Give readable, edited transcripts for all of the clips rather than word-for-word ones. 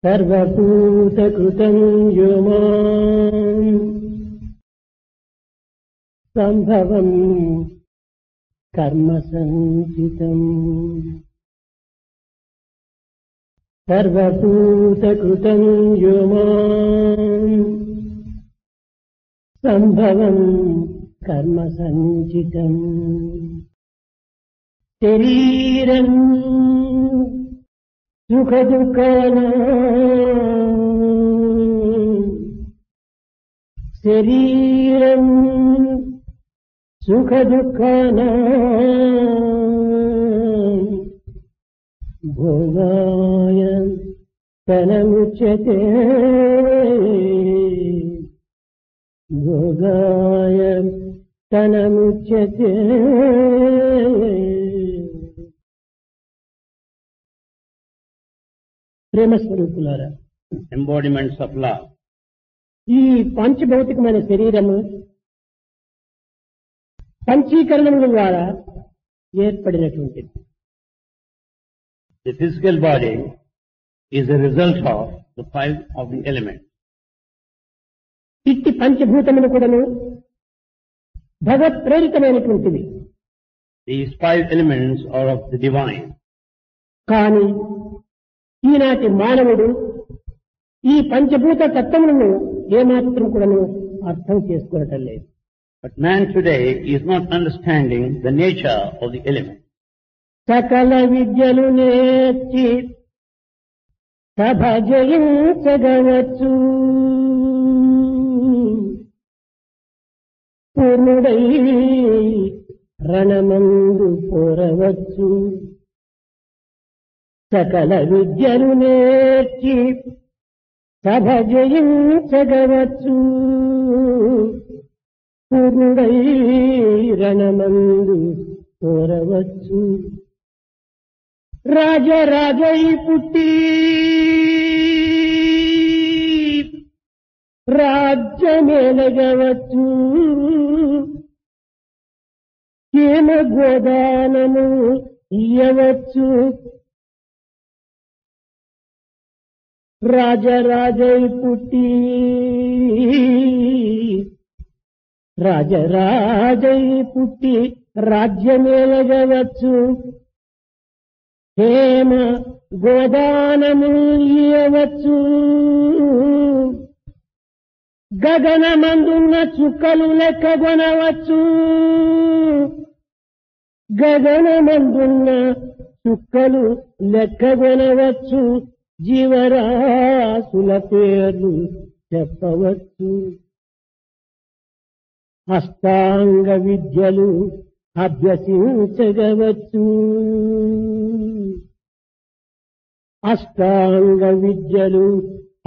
సర్వభూతకృతం యో మాం సంభవం కర్మ సంచితం. సర్వభూతకృతం యో మాం సంభవం కర్మ సంచితం. శరీరం సుఖ దుఃఖానాం, శరీరం సుఖ దుఃఖానాం భోగాయ తనముచ్యతే, భోగాయ తనముచ్యతే. ప్రేమస్వరూపులారా, embodiments of love. ఈ పంచభౌతికమైన శరీరము పంచీకరణముల ద్వారా ఏర్పడినటువంటిది. The physical body is a result of the five of the elements. ఇట్టి పంచభూతములు కూడాను భగవత్ ప్రేరితమైనటువంటివి. These five elements are of the divine. కానీ ఈనాటి మానవుడు ఈ పంచభూత తత్వములను ఏమాత్రం కూడాను అర్థం చేసుకోవటం లేదు. But man today is not understanding the nature of the elements. సకల విద్యలు నేర్చి సభ జయించగవచ్చు, పూర్ణుడై రణమందు పోరవచ్చు. సకల విద్యలు నేర్చి సభ జయించగవచ్చు, పూర్ణుడై రణమందు పోరవచ్చు. రాజరాజై పుట్టి రాజ్యమేలగవచ్చు, హేమ గోదానము ఇయ్యవచ్చు. రాజరాజై పుట్టి రాజరాజై పుట్టి రాజ్యమేలగవచ్చు, హేమ గోదానము ఇయ్యవచ్చు. గగనమందున్న చుక్కలు లెక్కగొనవచ్చు, గగనమందున్న చుక్కలు లెక్కగొనవచ్చు. జీవరాశుల పేర్లు చెప్పవచ్చు. అష్టాంగ విద్యలు అభ్యసించగవచ్చు, అష్టాంగ విద్యలు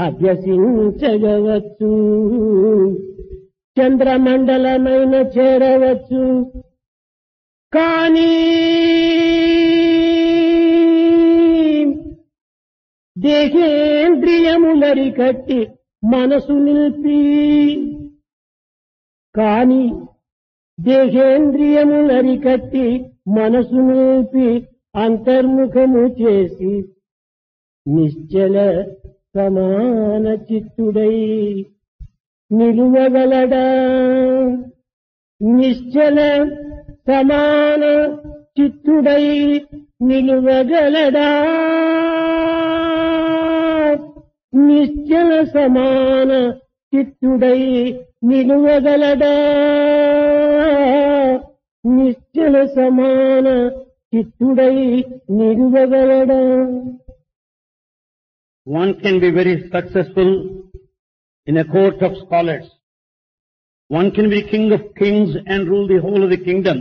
అభ్యసించగవచ్చు. చంద్రమండలమైన చేరవచ్చు. కానీ దేహేంద్రియములరికట్టి మనసు నిలిపి, కానీ దేహేంద్రియములరికట్టి మనసు నిలిపి అంతర్ముఖము చేసి నిశ్చల సమాన చిత్తుడై నిలువగలడా, నిశ్చల సమాన చిత్తుడై నిలువగలడా, నిశ్చల సమాన చిత్తుడై నిలువగలడా, నిశ్చల సమాన చిత్తుడై నిలువగలడా. One can be very successful in a court of scholars. One can be king of kings and rule the whole of the kingdom.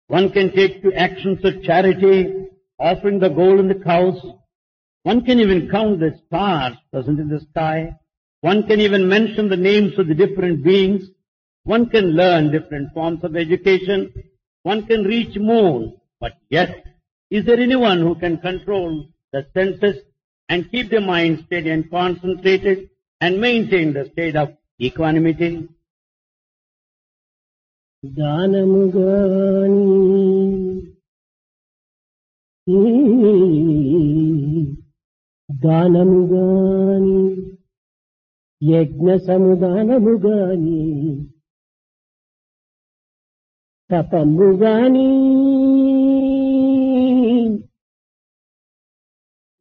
One can take to actions of charity, offering the gold and the cows. One can even count the stars present in the sky. One can even mention the names of the different beings. One can learn different forms of education. One can reach moon. But yet, is there anyone who can control the senses and keep the mind steady and concentrated and maintain the state of equanimity? దానముగాని దానము గాని యజ్ఞ సముదానము గాని తపము గాని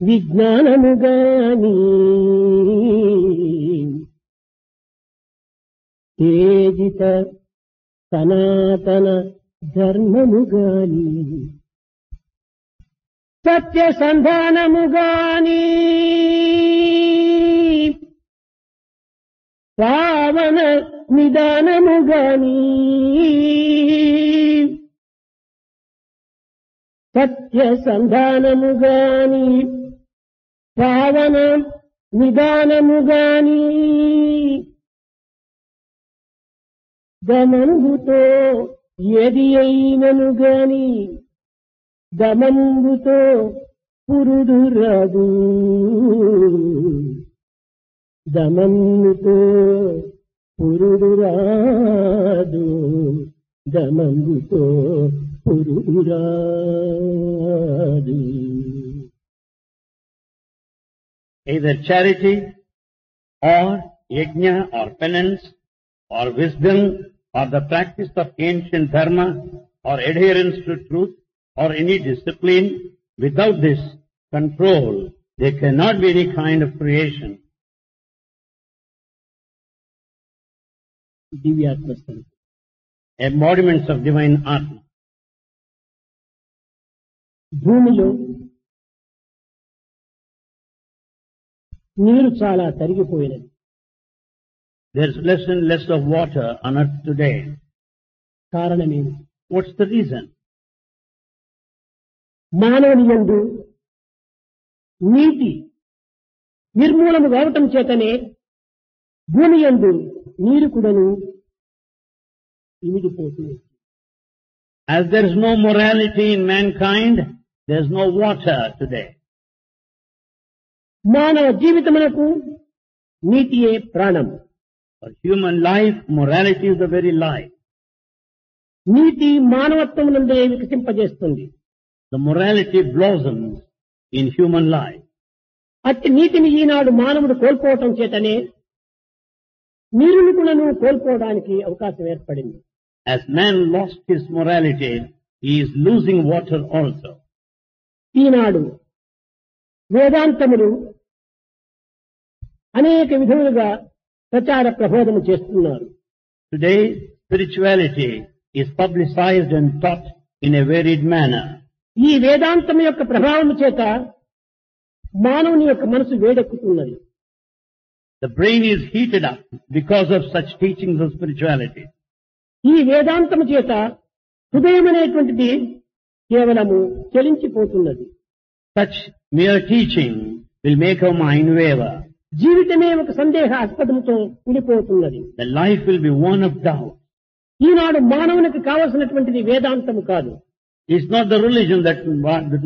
విజ్ఞానము గాని తేజిత సనాతన ధర్మము గాని సత్యసంధానము గాని పావన నిదానము గాని సత్యసంధానము గాని పావన నిదానము గాని దమంబుతో ఏది అయినను గాని దమంబుతో పురుడు రాదు దమంబుతో పురుడు రాదు దమంబుతో పురుడు రాదు. Either charity or yajna or penance or wisdom or the practice of ancient dharma or adherence to truth or any discipline, without this control, there cannot be any kind of creation. దివ్యాత్మస్వరూపం, Embodiments of divine Atma. భూమిలో నీరు చాలా తరిగిపోయినది. There is less and less of water on earth today. కారణమేమి? What's the reason? మానవుని యందు నీటి నిర్మూలము కావటం చేతనే భూమి యందు నీరు కూడాను ఇమిడిపోతుంది. As there is no morality in mankind, there is no water today. మానవ జీవితమునకు నీటియే ప్రాణం. For human life, morality is the very life. NITI మానవత్వమునందే వికసింపజేస్తుంది. The morality blossoms in human life. అట్టి నీతిని ఈనాడు మానవుడు కోల్పోవటం చేతనే నీరుని కూడాను కోల్పోవడానికి అవకాశం ఏర్పడింది. As man lost his morality, he is losing water also. ఈనాడు వేదాంతములు అనేక విధములుగా ప్రచార ప్రబోధము చేస్తున్నారు. Today, spirituality is publicized and taught in a varied manner. ఈ వేదాంతం యొక్క ప్రభావం చేత మానవుని యొక్క మనసు వేడెక్కుతున్నది. The brain is heated up because of such teachings of spirituality. ఈ వేదాంతము చేత హృదయం అనేటువంటిది కేవలము చలించిపోతున్నది. Such mere teaching will make our mind waver. జీవితమే ఒక సందేహాస్పదముతో కూడిపోతున్నది. The life will be one of doubt. ఈనాడు మానవునికి కావలసినటువంటిది వేదాంతము కాదు, It's not the religion that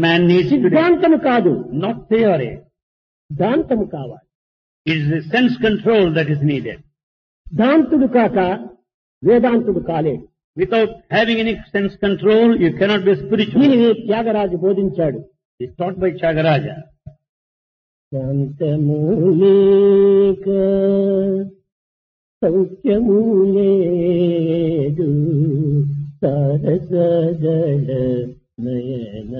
man needs today. సిద్ధాంతము కాదు, Not theory. దాంతము కావాలి. It is the sense control that is needed. దాంతుడు కాక వేదాంతుడు కాలేడు. Without having any sense control, you cannot be spiritual. దీనిని త్యాగరాజు బోధించాడు. It's taught by Tyagaraja. శాంతము లేక సౌఖ్యము లేదు సరసగల నయన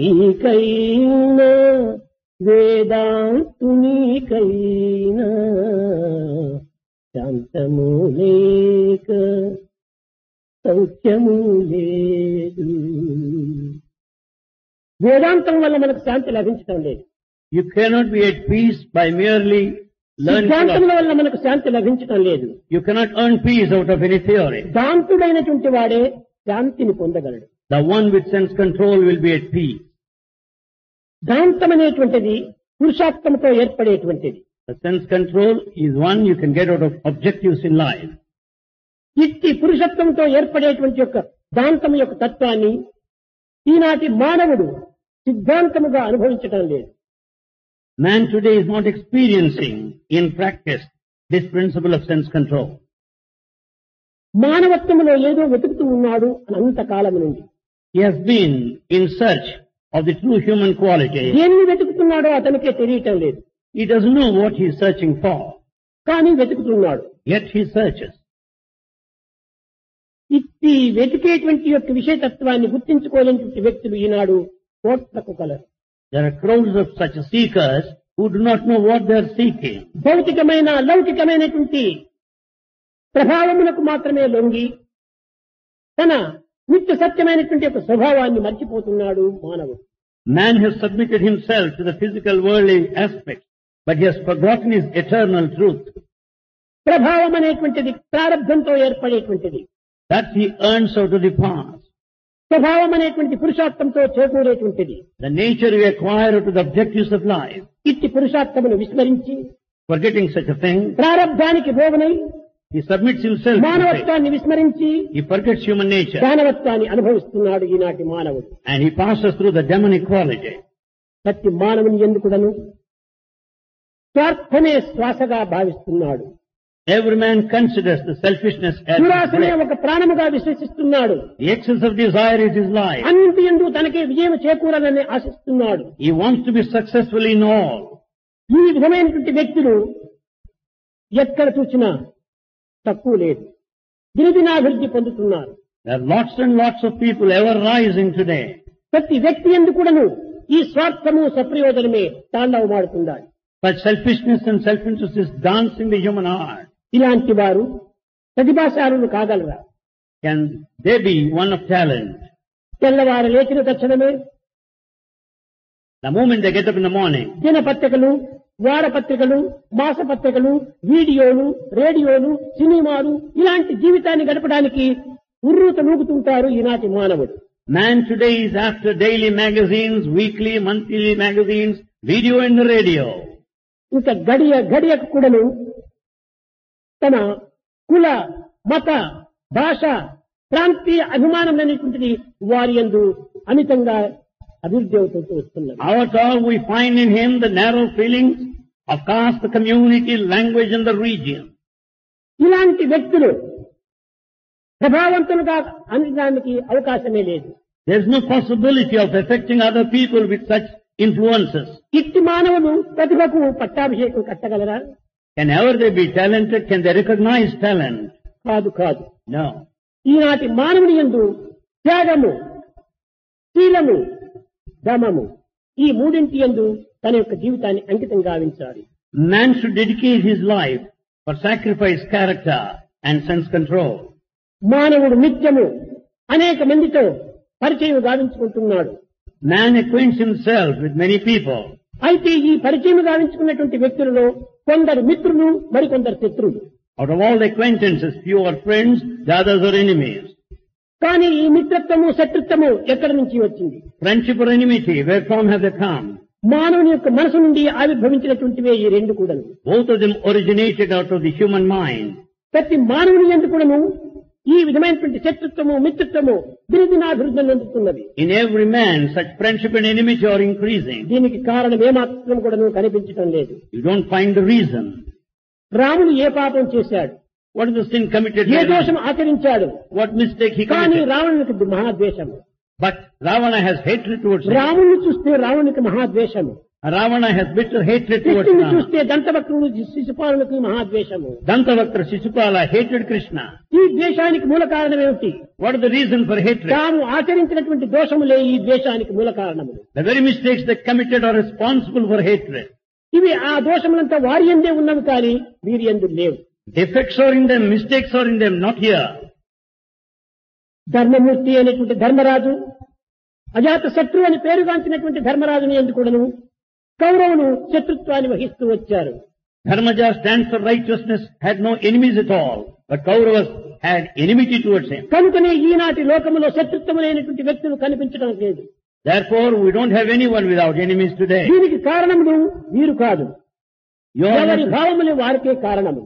దాంతునికైనా వేదాంతునికైనా శాంతము లేక సౌఖ్యము లేదు. వేదాంతం వల్ల మనకు శాంతి లభించడం లేదు. You cannot be at peace by merely learning సిద్ధాంతం philosophy. వల్ల మనకు శాంతి లభించడం లేదు. You cannot earn peace out of any theory. దాంతుడైనటువంటి వాడే శాంతిని పొందగలడు. The one with sense control will be at peace. దాంతం అనేటువంటిది పురుషార్థంతో ఏర్పడేటువంటిది. The sense control is one you can get out of objectives in life. ఇట్టి పురుషత్వంతో ఏర్పడేటువంటి యొక్క దాంతం యొక్క తత్వాన్ని ఈనాటి మానవుడు సిద్ధాంతముగా అనుభవించడం లేదు. Man today is not experiencing in practice this principle of sense control. మానవత్వములో ఏదో వెతుకుతూ ఉన్నాడు అనంత కాలం నుండి. He has been in search of the true human quality. దేన్ని వెతుకుతున్నాడో అతనికే తెలియటం లేదు. He doesn't know what he is searching for, కానీ వెతుకుతున్నాడు. yet he searches. ఇట్టి వెతికేటువంటి యొక్క విషయతత్వాన్ని గుర్తించుకోలేనటువంటి వ్యక్తులు ఈనాడు కోట్లకు colour. There are crowds of such seekers who do not know what they are seeking. భౌతికమైన లౌకికమైనటువంటి ప్రభావములకు మాత్రమే లొంగి తన నిత్య సత్యమైనటువంటి యొక్క స్వభావాన్ని మర్చిపోతున్నాడు మానవుడు. Man has submitted himself to the physical worldly aspect, but he has forgotten his eternal truth. ప్రభావం అనేటువంటిది ప్రారబ్ధంతో ఏర్పడేటువంటిది. That he earns out of the past. స్వభావం అనేటువంటి పురుషార్థంతో చేకూరేటువంటిది. The nature we acquire out of the objectives of life. ఇట్టి పురుషార్థమును విస్మరించి Forgetting such a thing, ప్రారబ్ధానికి భోగనై he submits himself to fate. మానవత్వాన్ని విస్మరించి He forgets human nature, దానవత్వాన్ని అనుభవిస్తున్నాడు ఈనాటి మానవుడు. and he passes through the demonic quality. ప్రతి మానవుని ఎందుకుడను స్వార్థమే శ్వాసగా భావిస్తున్నాడు. Every man considers the selfishness as his దురాశనే breath. ఒక ప్రాణముగా విశ్వసిస్తున్నాడు. The excess of desire is his life. అన్నింటి యందు తనకే విజయం చేకూరాలని ఆశిస్తున్నాడు. He wants to be successful in all. ఈ విధమైనటువంటి వ్యక్తులు ఎక్కడ చూసినా తక్కువ లేదు, దినదినాభివృద్ధి పొందుతున్నారు. There are lots and lots of people ever rising today. ప్రతి వ్యక్తి ఎందుకుడను ఈ స్వార్థము సప్రయోజనమే తాండవమాడుతున్నాడు. Such selfishness and self-interest is dancing the human heart. ఇలాంటి వారు ప్రతిభాశాలులు కాగలరా? Can they be one of talent? తెల్లవారు లేచిన తక్షణమే The moment they get up in the morning, దినపత్రికలు, వారపత్రికలు, మాసపత్రికలు, వీడియోలు, రేడియోలు, సినిమాలు ఇలాంటి జీవితాన్ని గడపడానికి ఉర్రూత నూగుతుంటారు ఈనాటి మానవుడు. man today is after daily magazines, weekly, monthly magazines, video and radio. ఇంకా గడియకు కూడాను తన కుల, మత, భాష, ప్రాంతీయ అభిమానం అనేటువంటిది వారి యందు అమితంగా అభివృద్ధి అవుతూ వస్తున్నది. Out all we find in him the narrow feelings of caste, the community, language and the region. ఇలాంటి వ్యక్తులు ప్రభావవంతులుగా అనడానికి అవకాశమే లేదు. There is no possibility of affecting other people with such influences. ఇట్టి మానవులు ప్రతిభకు పట్టాభిషేకం కట్టగలరా? Can ever they be talented? Can they recognize talent? కాదు. No. ఈనాటి మానవుని యందు త్యాగము, శీలము, దమము ఈ మూడింటి యందు తన యొక్క జీవితాన్ని అంకితం గావించాలి. Man should dedicate his life for sacrifice, character and sense control. మానవుడు నిత్యము అనేక మందితో పరిచయం గావించుకుంటున్నాడు. Man acquaints himself with many people. అయితే ఈ పరిచయం గావించుకున్నటువంటి వ్యక్తులలో కొందరు మిత్రులు, మరికొందరు శత్రువులు. Out of all the acquaintances, few are friends, the others are enemies. కానీ ఈ మిత్రత్వము, శత్రుత్వము ఎక్కడి నుంచి వచ్చింది? Friendship or enmity, where from have they come? మానవుని యొక్క మనసు నుండి ఆవిర్భవించినటువంటివే ఈ రెండు కూడాను. Both of them originated out of the human mind. ప్రతి మానవుని యందు కూడాను ఈ విధమైనటువంటి శత్రుత్వము, మిత్రత్వము దినదినాభివృద్ధి చెందుతున్నది. In every man, such friendship and enmity are increasing. దీనికి కారణం ఏమాత్రం కూడాను కనిపించడం లేదు. You don't find the reason. రాముడు ఏ పాపం చేశాడు? What is the sin committed? A by దోషం Ravana? ఆచరించాడు? What mistake he కానీ committed? రావణునికి మహాద్వేషము. But Ravana has hatred towards him. రాముణ్ణి చూస్తే రావణునికి మహాద్వేషము. Ravana has bitter hatred towards కృష్ణుని Rama. చూస్తే దంతవక్రుడు శిశుపాలునికి మహాద్వేషము. Dantavakra Shishupala hated Krishna. ఈ ద్వేషానికి మూల కారణం ఏమిటి? What is the reason for hatred? తాము ఆచరించినటువంటి దోషములే ఈ ద్వేషానికి మూల కారణములు. The very mistakes they committed are responsible for hatred. ఇవి ఆ దోషములంతా వారి యందే ఉన్నవి కానీ వీరి యందు లేవు. Defects are in them, mistakes are in them, not here. ధర్మమూర్తి అనేటువంటి ధర్మరాజు, అజాత శత్రు అని పేరుగాంచినటువంటి ధర్మరాజుని యందు కూడాను కౌరవులు శత్రుత్వాన్ని వహిస్తూ వచ్చారు. Dharmaja stands for righteousness, had no enemies at all, but Kauravas had enmity towards him. కనుకనే ఈనాటి లోకములో శత్రుత్వము లేనటువంటి వ్యక్తులు కనిపించడం లేదు. Therefore, we don't have anyone without enemies today. దీనికి కారణములు వీరు కాదు, Your ఎవరి భావములే వారికే కారణము.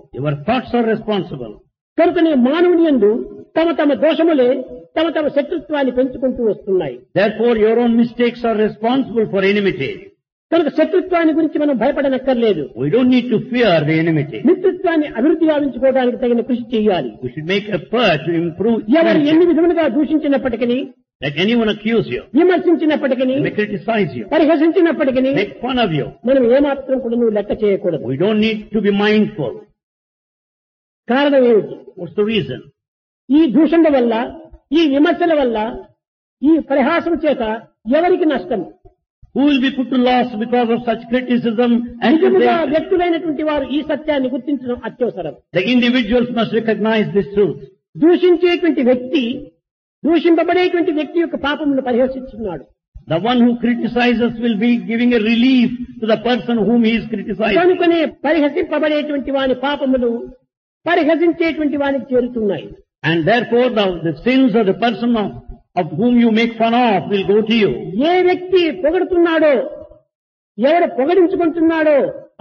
thoughts are responsible. కనుకనే మానవుని యందు తమ తమ దోషములే తమ తమ శత్రుత్వాన్ని పెంచుకుంటూ వస్తున్నాయి. Therefore, your own mistakes are responsible for enmity. కనుక శత్రుత్వాన్ని గురించి మనం భయపడనక్కర్లేదు. We don't need to fear the enmity. మిత్రత్వాన్ని అభివృద్ధి గావించుకోవడానికి తగిన కృషి చేయాలి. We should make effort to improve ఎవరు friendship. ఎన్ని విధములుగా దూషించినప్పటికీ Let anyone accuse you, విమర్శించినప్పటికీ, may criticize you, పరిహసించినప్పటికీ make fun of you. మనం ఏమాత్రం కూడా నువ్వు లెక్క చేయకూడదు. We don't need to be mindful. కారణం ఏమిటి? What's the reason? ఈ దూషణ వల్ల, ఈ విమర్శల వల్ల, ఈ పరిహాసం చేత ఎవరికి నష్టం? Who will be put to loss because of such criticism and నిజముగా accusation? వ్యక్తులైనటువంటి వారు ఈ సత్యాన్ని గుర్తించడం అత్యవసరం. The individuals must recognize this truth. దూషించేటువంటి వ్యక్తి, దూషింపబడేటువంటి వ్యక్తి యొక్క పాపములను పరిహసిస్తున్నాడు. The one who criticizes will be giving a relief to the person whom he is criticizing. కనుకనే పరిహసింపబడేటువంటి వాని పాపములు పరిహసించేటువంటి వానికి చేరుతున్నాయి. And therefore the sins of the person of whom you make fun of will go to you. ఏ వ్యక్తి పొగడుతున్నాడో, ఎవరు పొగడించుకుంటున్నాడో,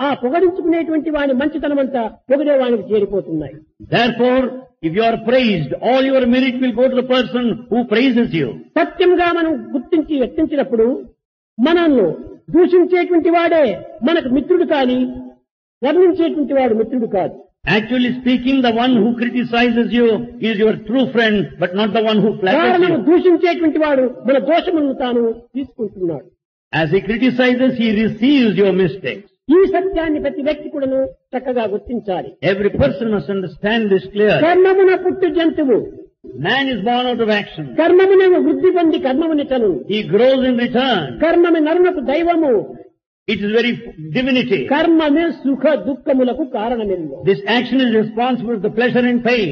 ఆ పొగడించుకునేటువంటి వాని మంచితనమంతా పొగిడే వానికి చేరిపోతున్నాయి. Therefore, if you are praised, all your merit will go to the person who praises you. సత్యంగా మనం గుర్తించి వ్యక్తించినప్పుడు మనల్ని దూషించేటువంటి వాడే మనకు మిత్రుడు కాని, వర్ణించేటువంటి వాడు మిత్రుడు కాదు. Actually speaking, the one who criticizes you is your true friend, but not the one who flatters కారణం you. దూషించేటువంటి వాడు మన దోషములను తాను తీసుకుంటున్నాడు. As he criticizes, he receives your mistakes. ఈ సత్యాన్ని ప్రతి వ్యక్తి కూడాను చక్కగా గుర్తించాలి. Every person must understand this clearly. కర్మమున పుట్టు జంతువు, Man is born out of action. కర్మమునే వృద్ధి పొంది కర్మమునిటను, He grows in return. కర్మమే నరునకు దైవము, It is very divinity. కర్మమే సుఖ దుఃఖములకు కారణమిల్లు. This action is responsible for the pleasure and pain.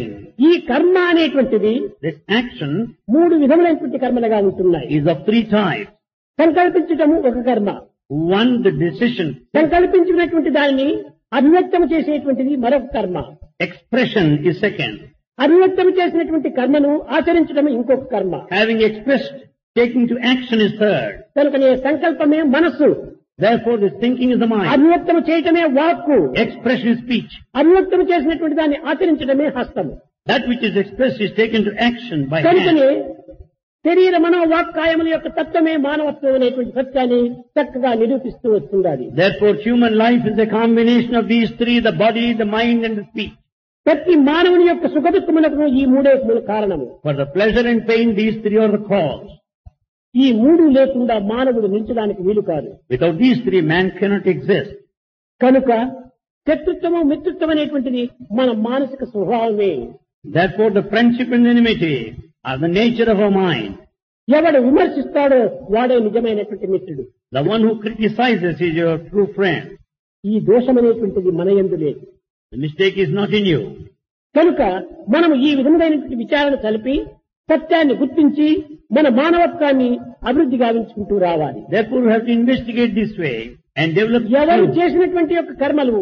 ఈ కర్మ అనేటువంటిది This action మూడు విధములైనటువంటి కర్మలుగా ఉంటున్నాయి. is of three types. సంకల్పించటము ఒక కర్మ, One, the decision. సంకల్పించినటువంటి దానిని అభివ్యక్తం చేసేటువంటిది మరొక కర్మ, Expression is second. అభివ్యక్తం చేసినటువంటి కర్మను ఆచరించడం ఇంకొక కర్మ. Having expressed, taking to action is third. కనుకనే సంకల్పమే మనస్సు, Therefore, this thinking is the mind. అభివ్యక్తం చేయటమే వాక్కు, Expression is speech. అభివ్యక్తం చేసినటువంటి దాన్ని ఆచరించడమే హస్తము. That which is expressed is taken to action by కనుకనే hand. శరీర మనోవాక్కాయముల యొక్క తత్వమే మానవత్వం అనేటువంటి సత్యాన్ని చక్కగా నిరూపిస్తూ వస్తుండాలి. Therefore, human life is a combination of these three, the body, the mind and the speech. ప్రతి మానవుని యొక్క సుఖదుఖములకు ఈ మూడే మూల కారణము. For the pleasure and pain, these three are the cause. ఈ మూడు లేకుండా మానవుడు నిలిచడానికి వీలు కాదు. Without these three, man cannot exist. కనుక శత్రుత్వము మిత్రుత్వం అనేటువంటిది మన మానసిక స్వభావమే. Therefore, the friendship and enmity are the nature of our mind. ఎవడు విమర్శిస్తాడో వాడే నిజమైనటువంటి మిత్రుడు. The one who criticizes is your true friend. ఈ దోషం అనేటువంటిది మన యందు లేదు. The mistake is not in you. కనుక మనం ఈ విధమైనటువంటి విచారణ కలిపి సత్యాన్ని గుర్తించి మన మానవత్వాన్ని అభివృద్ధి గావించుకుంటూ రావాలి. Therefore, we have to investigate this way and develop ఎవరు truth. చేసినటువంటి యొక్క కర్మలు,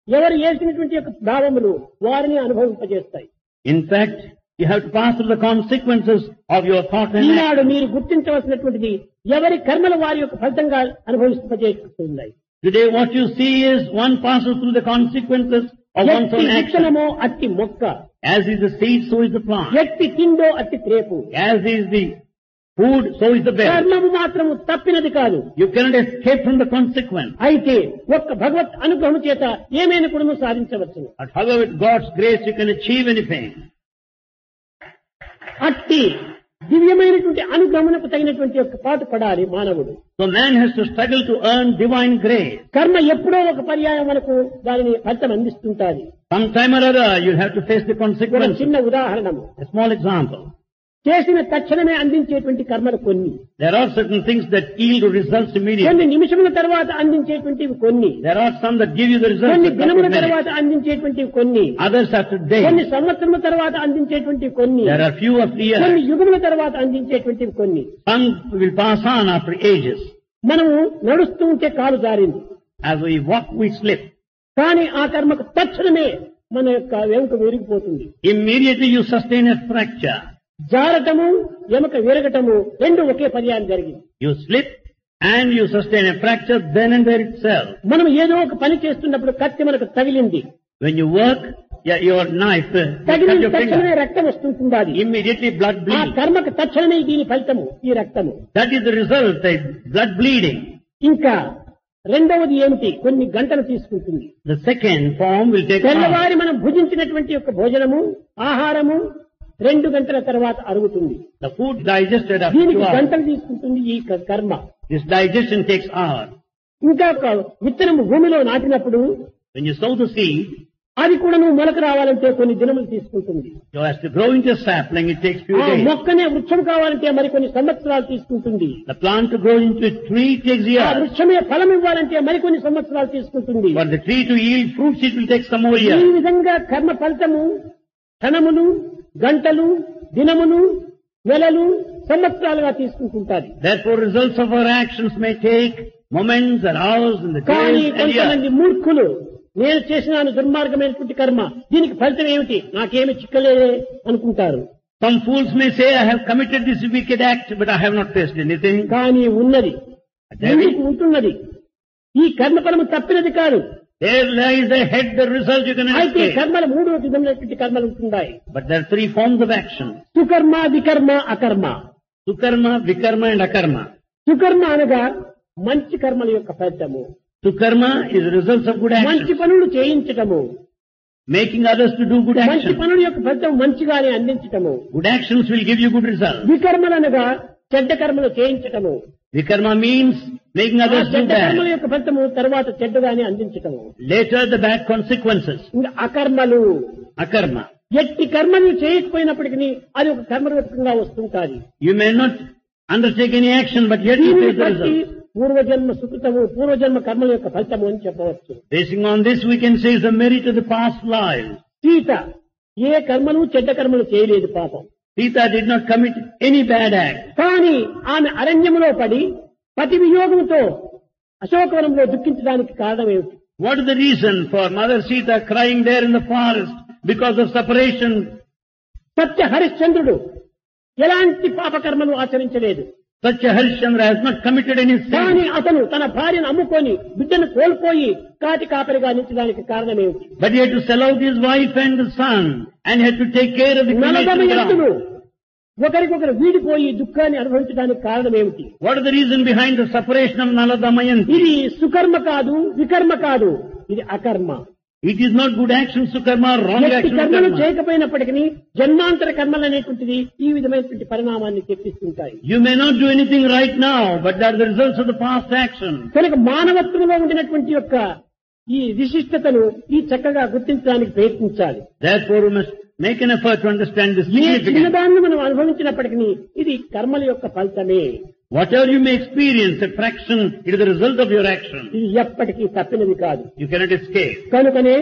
ఎవరు చేసినటువంటి యొక్క భావములు వారిని అనుభవింపజేస్తాయి. In fact, you have to pass through the consequences of your thought and Eenadu action. మీరు గుర్తించవలసినటువంటిది ఎవరి కర్మలు వారి యొక్క ఫలితంగా అనుభవింపజేస్తున్నాయి. Today, what you see is one passes through the consequences of one's ఎట్టి own action. విత్తనమో అట్టి మొక్క, As is the seed, so is the plant. ఎట్టి తిండో అట్టి త్రేపు. As is the food, so is the bed. కర్మము మాత్రము తప్పినది కాదు. You cannot escape from the consequence. అయితే ఒక్క భగవత్ అనుగ్రహం చేత ఏమైనా కూడా సాధించవచ్చు. But however, with God's grace, you can achieve anything. అట్టి దివ్యమైనటువంటి అనుగ్రహమునకు తగినటువంటి యొక్క పాటు పడాలి మానవుడు. So man has to struggle to earn divine grace. కర్మ ఎప్పుడో ఒక పర్యాయం మనకు దానిని ఫలితం అందిస్తుంటాది. Sometime or other, you'll have to face the ఒక consequences. చిన్న ఉదాహరణము, A small example. చేసిన తక్షణమే అందించేటువంటి కర్మలు కొన్ని, There are certain things that yield results కొన్ని immediately. నిమిషముల తర్వాత అందించేటువంటివి కొన్ని, There are some that give you the results కొన్ని in a couple దినముల of minutes. తర్వాత అందించేటువంటివి కొన్ని, Others after కొన్ని days. సంవత్సరముల తర్వాత అందించేటువంటివి కొన్ని, There are few after కొన్ని years. యుగముల తర్వాత అందించేటువంటివి కొన్ని. Some will pass on after ages. మనము నడుస్తూ ఉంటే కాలు జారింది, As we walk, we slip. కానీ ఆ కర్మకు తక్షణమే మన యొక్క వెనుక విరిగిపోతుంది. Immediately you sustain a fracture. జారటము ఎముక విరగటము రెండు ఒకే పర్యాయం జరిగింది. You slip and you sustain a fracture then and there itself. మనం ఏదో ఒక పని చేస్తున్నప్పుడు కత్తి మనకు తగిలింది, When you work, your knife, you cut తగిలిన your తక్షణమే finger. రక్తం వస్తుంటుంది. Immediately blood ఆ bleeds. కర్మకు తక్షణమే దీని ఫలితము ఈ రక్తము. That is the result, the blood bleeding. ఇంకా రెండవది ఏమిటి, కొన్ని గంటలు తీసుకుంటుంది. The second form will take hours. తెల్లవారి మనం భుజించినటువంటి యొక్క భోజనము, ఆహారము, 2 గంటల తర్వాత అరుగుతుంది. The food digested after 2 దీనికి hours. గంటలు తీసుకుంటుంది ఈ కర్మ. This digestion takes hours. ఇంకా ఒక విత్తనం భూమిలో నాటినప్పుడు When you sow the seed, అది కూడా నువ్వు మొలక రావాలంటే కొన్ని దినములు తీసుకుంటుంది. so as to grow into a sapling, it takes few ఆ days. మొక్కనే వృక్షం కావాలంటే మరికొన్ని సంవత్సరాలు తీసుకుంటుంది. The plant to grow into a tree takes ఆ years. వృక్షమే ఫలం ఇవ్వాలంటే మరికొన్ని సంవత్సరాలు తీసుకుంటుంది. For the tree to yield fruits, it will take some more ఈ years. విధంగా కర్మ ఫలితము క్షణములు, గంటలు, దినములు, నెలలు, సంవత్సరాలుగా తీసుకుంటుంటారు. Therefore, results of our actions may take moments and hours and the కానీ days and కొంతమంది years. మూర్ఖులు నేను చేసినాను దుర్మార్గమైనటువంటి కర్మ, దీనికి ఫలితం ఏమిటి, నాకేమి చిక్కలేదే అనుకుంటారు. Some fools may say, I have committed this wicked act, but I have not faced anything. కానీ ఉన్నది, There ఎందుకు ఉంటున్నది, ఈ కర్మ ఫలము తప్పినది కాదు. lies ahead the result you can అయితే escape. కర్మలు 3 విధమైనటువంటి కర్మలు ఉంటున్నాయి. But there are 3 forms of action. సుకర్మ, వికర్మ, అకర్మ. Sukarma, Vikarma and Akarma. సుకర్మ అనగా మంచి కర్మల యొక్క ఫలితము, Sukarma is the results of good మంచి action. పనులు చేయించటము, Making others to do good మంచి action. పనుల యొక్క ఫలితం మంచిగానే అందించటము. Good actions will give you good results. వికర్మలు అనగా చెడ్డ కర్మలు చేయించటము, Vikarma means making ఆ others do చెడ్డ కర్మల bad. యొక్క ఫలితము తర్వాత చెడ్డగానే అందించటము. Later the bad consequences. ఇంకా అకర్మలు, Akarma. ఎట్టి కర్మలు చేయకపోయినప్పటికీ అది ఒక కర్మరూపంగా వస్తుంటాది. You may not undertake any action, but yet you దీనిని face the బట్టి result. పూర్వజన్మ సుకృతము, పూర్వజన్మ కర్మల యొక్క ఫలితము అని చెప్పవచ్చు. Basing on this, we can say is the merit of the past lives. Sita ఏ కర్మలు చెడ్డ కర్మలు చేయలేదు పాపం. Sita did not commit any bad act. కానీ ఆమె అరణ్యములో పడి పతి వియోగంతో అశోకవనంలో దుఃఖించడానికి కారణం ఏమిటి? What is the reason for Mother Sita crying there in the forest because of separation? సత్య హరిశ్చంద్రుడు ఎలాంటి పాపకర్మలు ఆచరించలేదు. Such a Harishchandra has not committed any కానీ sin. అతను తన భార్యను అమ్ముకొని బిడ్డను కోల్పోయి కాటి కాపరిగా నిలిచడానికి కారణం ఏమిటి? But he had to sell out his wife and the son and had to take care of the నలదమ cremation ఎత్తులు ground. ఒకరికొకరు వీడిపోయి దుఃఖాన్ని అనుభవించడానికి కారణం ఏమిటి? What is the reason behind the separation of Nala Damayanti? ఇది సుకర్మ కాదు, వికర్మ కాదు, ఇది అకర్మ. It is not good action, Sukarma, wrong ఎట్టి action, కర్మలు Karma. చేయకపోయినప్పటికీ జన్మాంతర కర్మలు అనేటువంటిది ఈ విధమైనటువంటి పరిణామాన్ని తెప్పిస్తుంటాయి. You may not do anything right now, but they are the results of the past action. కనుక మానవత్వంలో ఉండినటువంటి యొక్క ఈ విశిష్టతను ఈ చక్కగా గుర్తించడానికి ప్రయత్నించాలి. Therefore, we must make an effort to understand this A significance. చిన్నదాన్ని మనం అనుభవించినప్పటికీ ఇది కర్మల యొక్క ఫలితమే. Whatever you may experience, a fraction, it is the result of your action. ఇది ఎప్పటికీ తప్పినది కాదు. You cannot escape. కనుకనే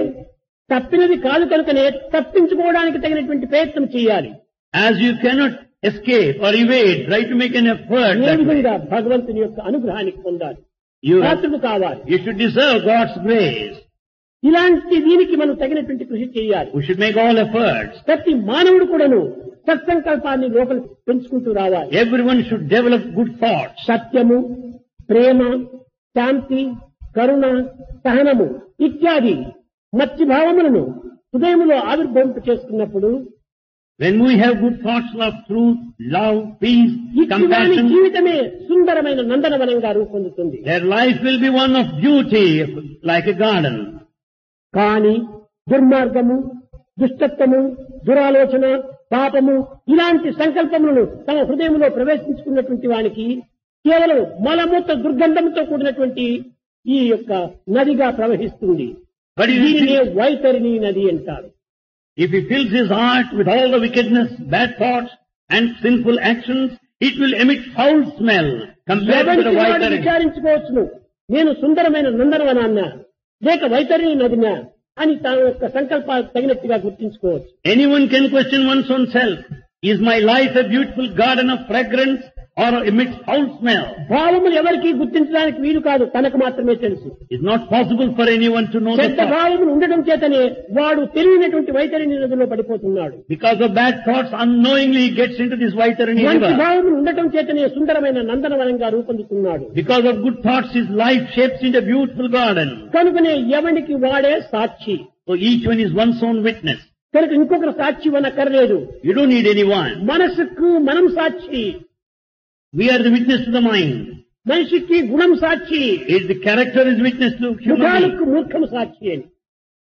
తప్పినది కాదు కనుకనే తప్పించుకోవడానికి తగినటువంటి ప్రయత్నం చేయాలి. As you cannot escape or evade, try to make an effort. A That way. విధంగా భగవంతుని యొక్క అనుగ్రహానికి పొందాలి, You, పాత్రుడు కావాలి. you should deserve God's grace. ఇలాంటి దీనికి మనం తగినటువంటి కృషి చేయాలి. We should make all efforts. ప్రతి మానవుడు కూడాను సత్సంకల్పాన్ని లోపల పెంచుకుంటూ రావాలి. Everyone should develop good thoughts. సత్యము, ప్రేమ, శాంతి, కరుణ, సహనము ఇత్యాది మత్స్య భావములను హృదయములో ఆవిర్భవింప చేసుకున్నప్పుడు When we have good thoughts of truth, love, peace, ఇటువంటి compassion, జీవితమే సుందరమైన నందనవనంగా రూపొందుతుంది. their life will be one of beauty, like a garden. కానీ దుర్మార్గము, దుష్టత్వము, దురాలోచన, పాపము ఇలాంటి సంకల్పములను తమ హృదయంలో ప్రవేశించుకున్నటువంటి వానికి కేవలం మలమూత్ర దుర్గంధంతో కూడినటువంటి ఈ యొక్క నదిగా ప్రవహిస్తుంది. But if దీనినే he, వైతరిణి నది అంటారు. if he fills his heart with all the wickedness, bad thoughts, and sinful actions, it will emit foul smell compared to the ఎవరికి వాడు Vaitari. విచారించుకోవచ్చును, నేను సుందరమైన నందనవనాన్న లేక వైతరిణి నదినా అని తన యొక్క సంకల్పాలకు తగినట్టుగా గుర్తించుకోవచ్చు. Anyone can question one's own self. Is my life a beautiful garden of fragrance or emits foul smell? భావములు ఎవరికి గుర్తించడానికి వీలు కాదు, తనకు మాత్రమే తెలుసు. It's not possible for anyone to know the చెడ్డ thought. భావములు ఉండడం చేతనే వాడు తెలియనటువంటి వైతరిణి నదిలో పడిపోతున్నాడు. Because of bad thoughts, unknowingly he gets into this Vaitari మంచి river. భావములు ఉండటం చేతనే సుందరమైన నందనవనంగా రూపొందుతున్నాడు. Because of good thoughts, his life shapes into a beautiful garden. కనుకనే ఎవనికి వాడే సాక్షి. So each one is one's own witness. కనుక ఇంకొకరు సాక్షి అనక్కర్లేదు. You don't need anyone. మనసుకు మనం సాక్షి, We are the witness to the mind. మనిషికి గుణం సాక్షి, The character is witness to human being. ముఖాలకు మూర్ఖం సాక్షి అని.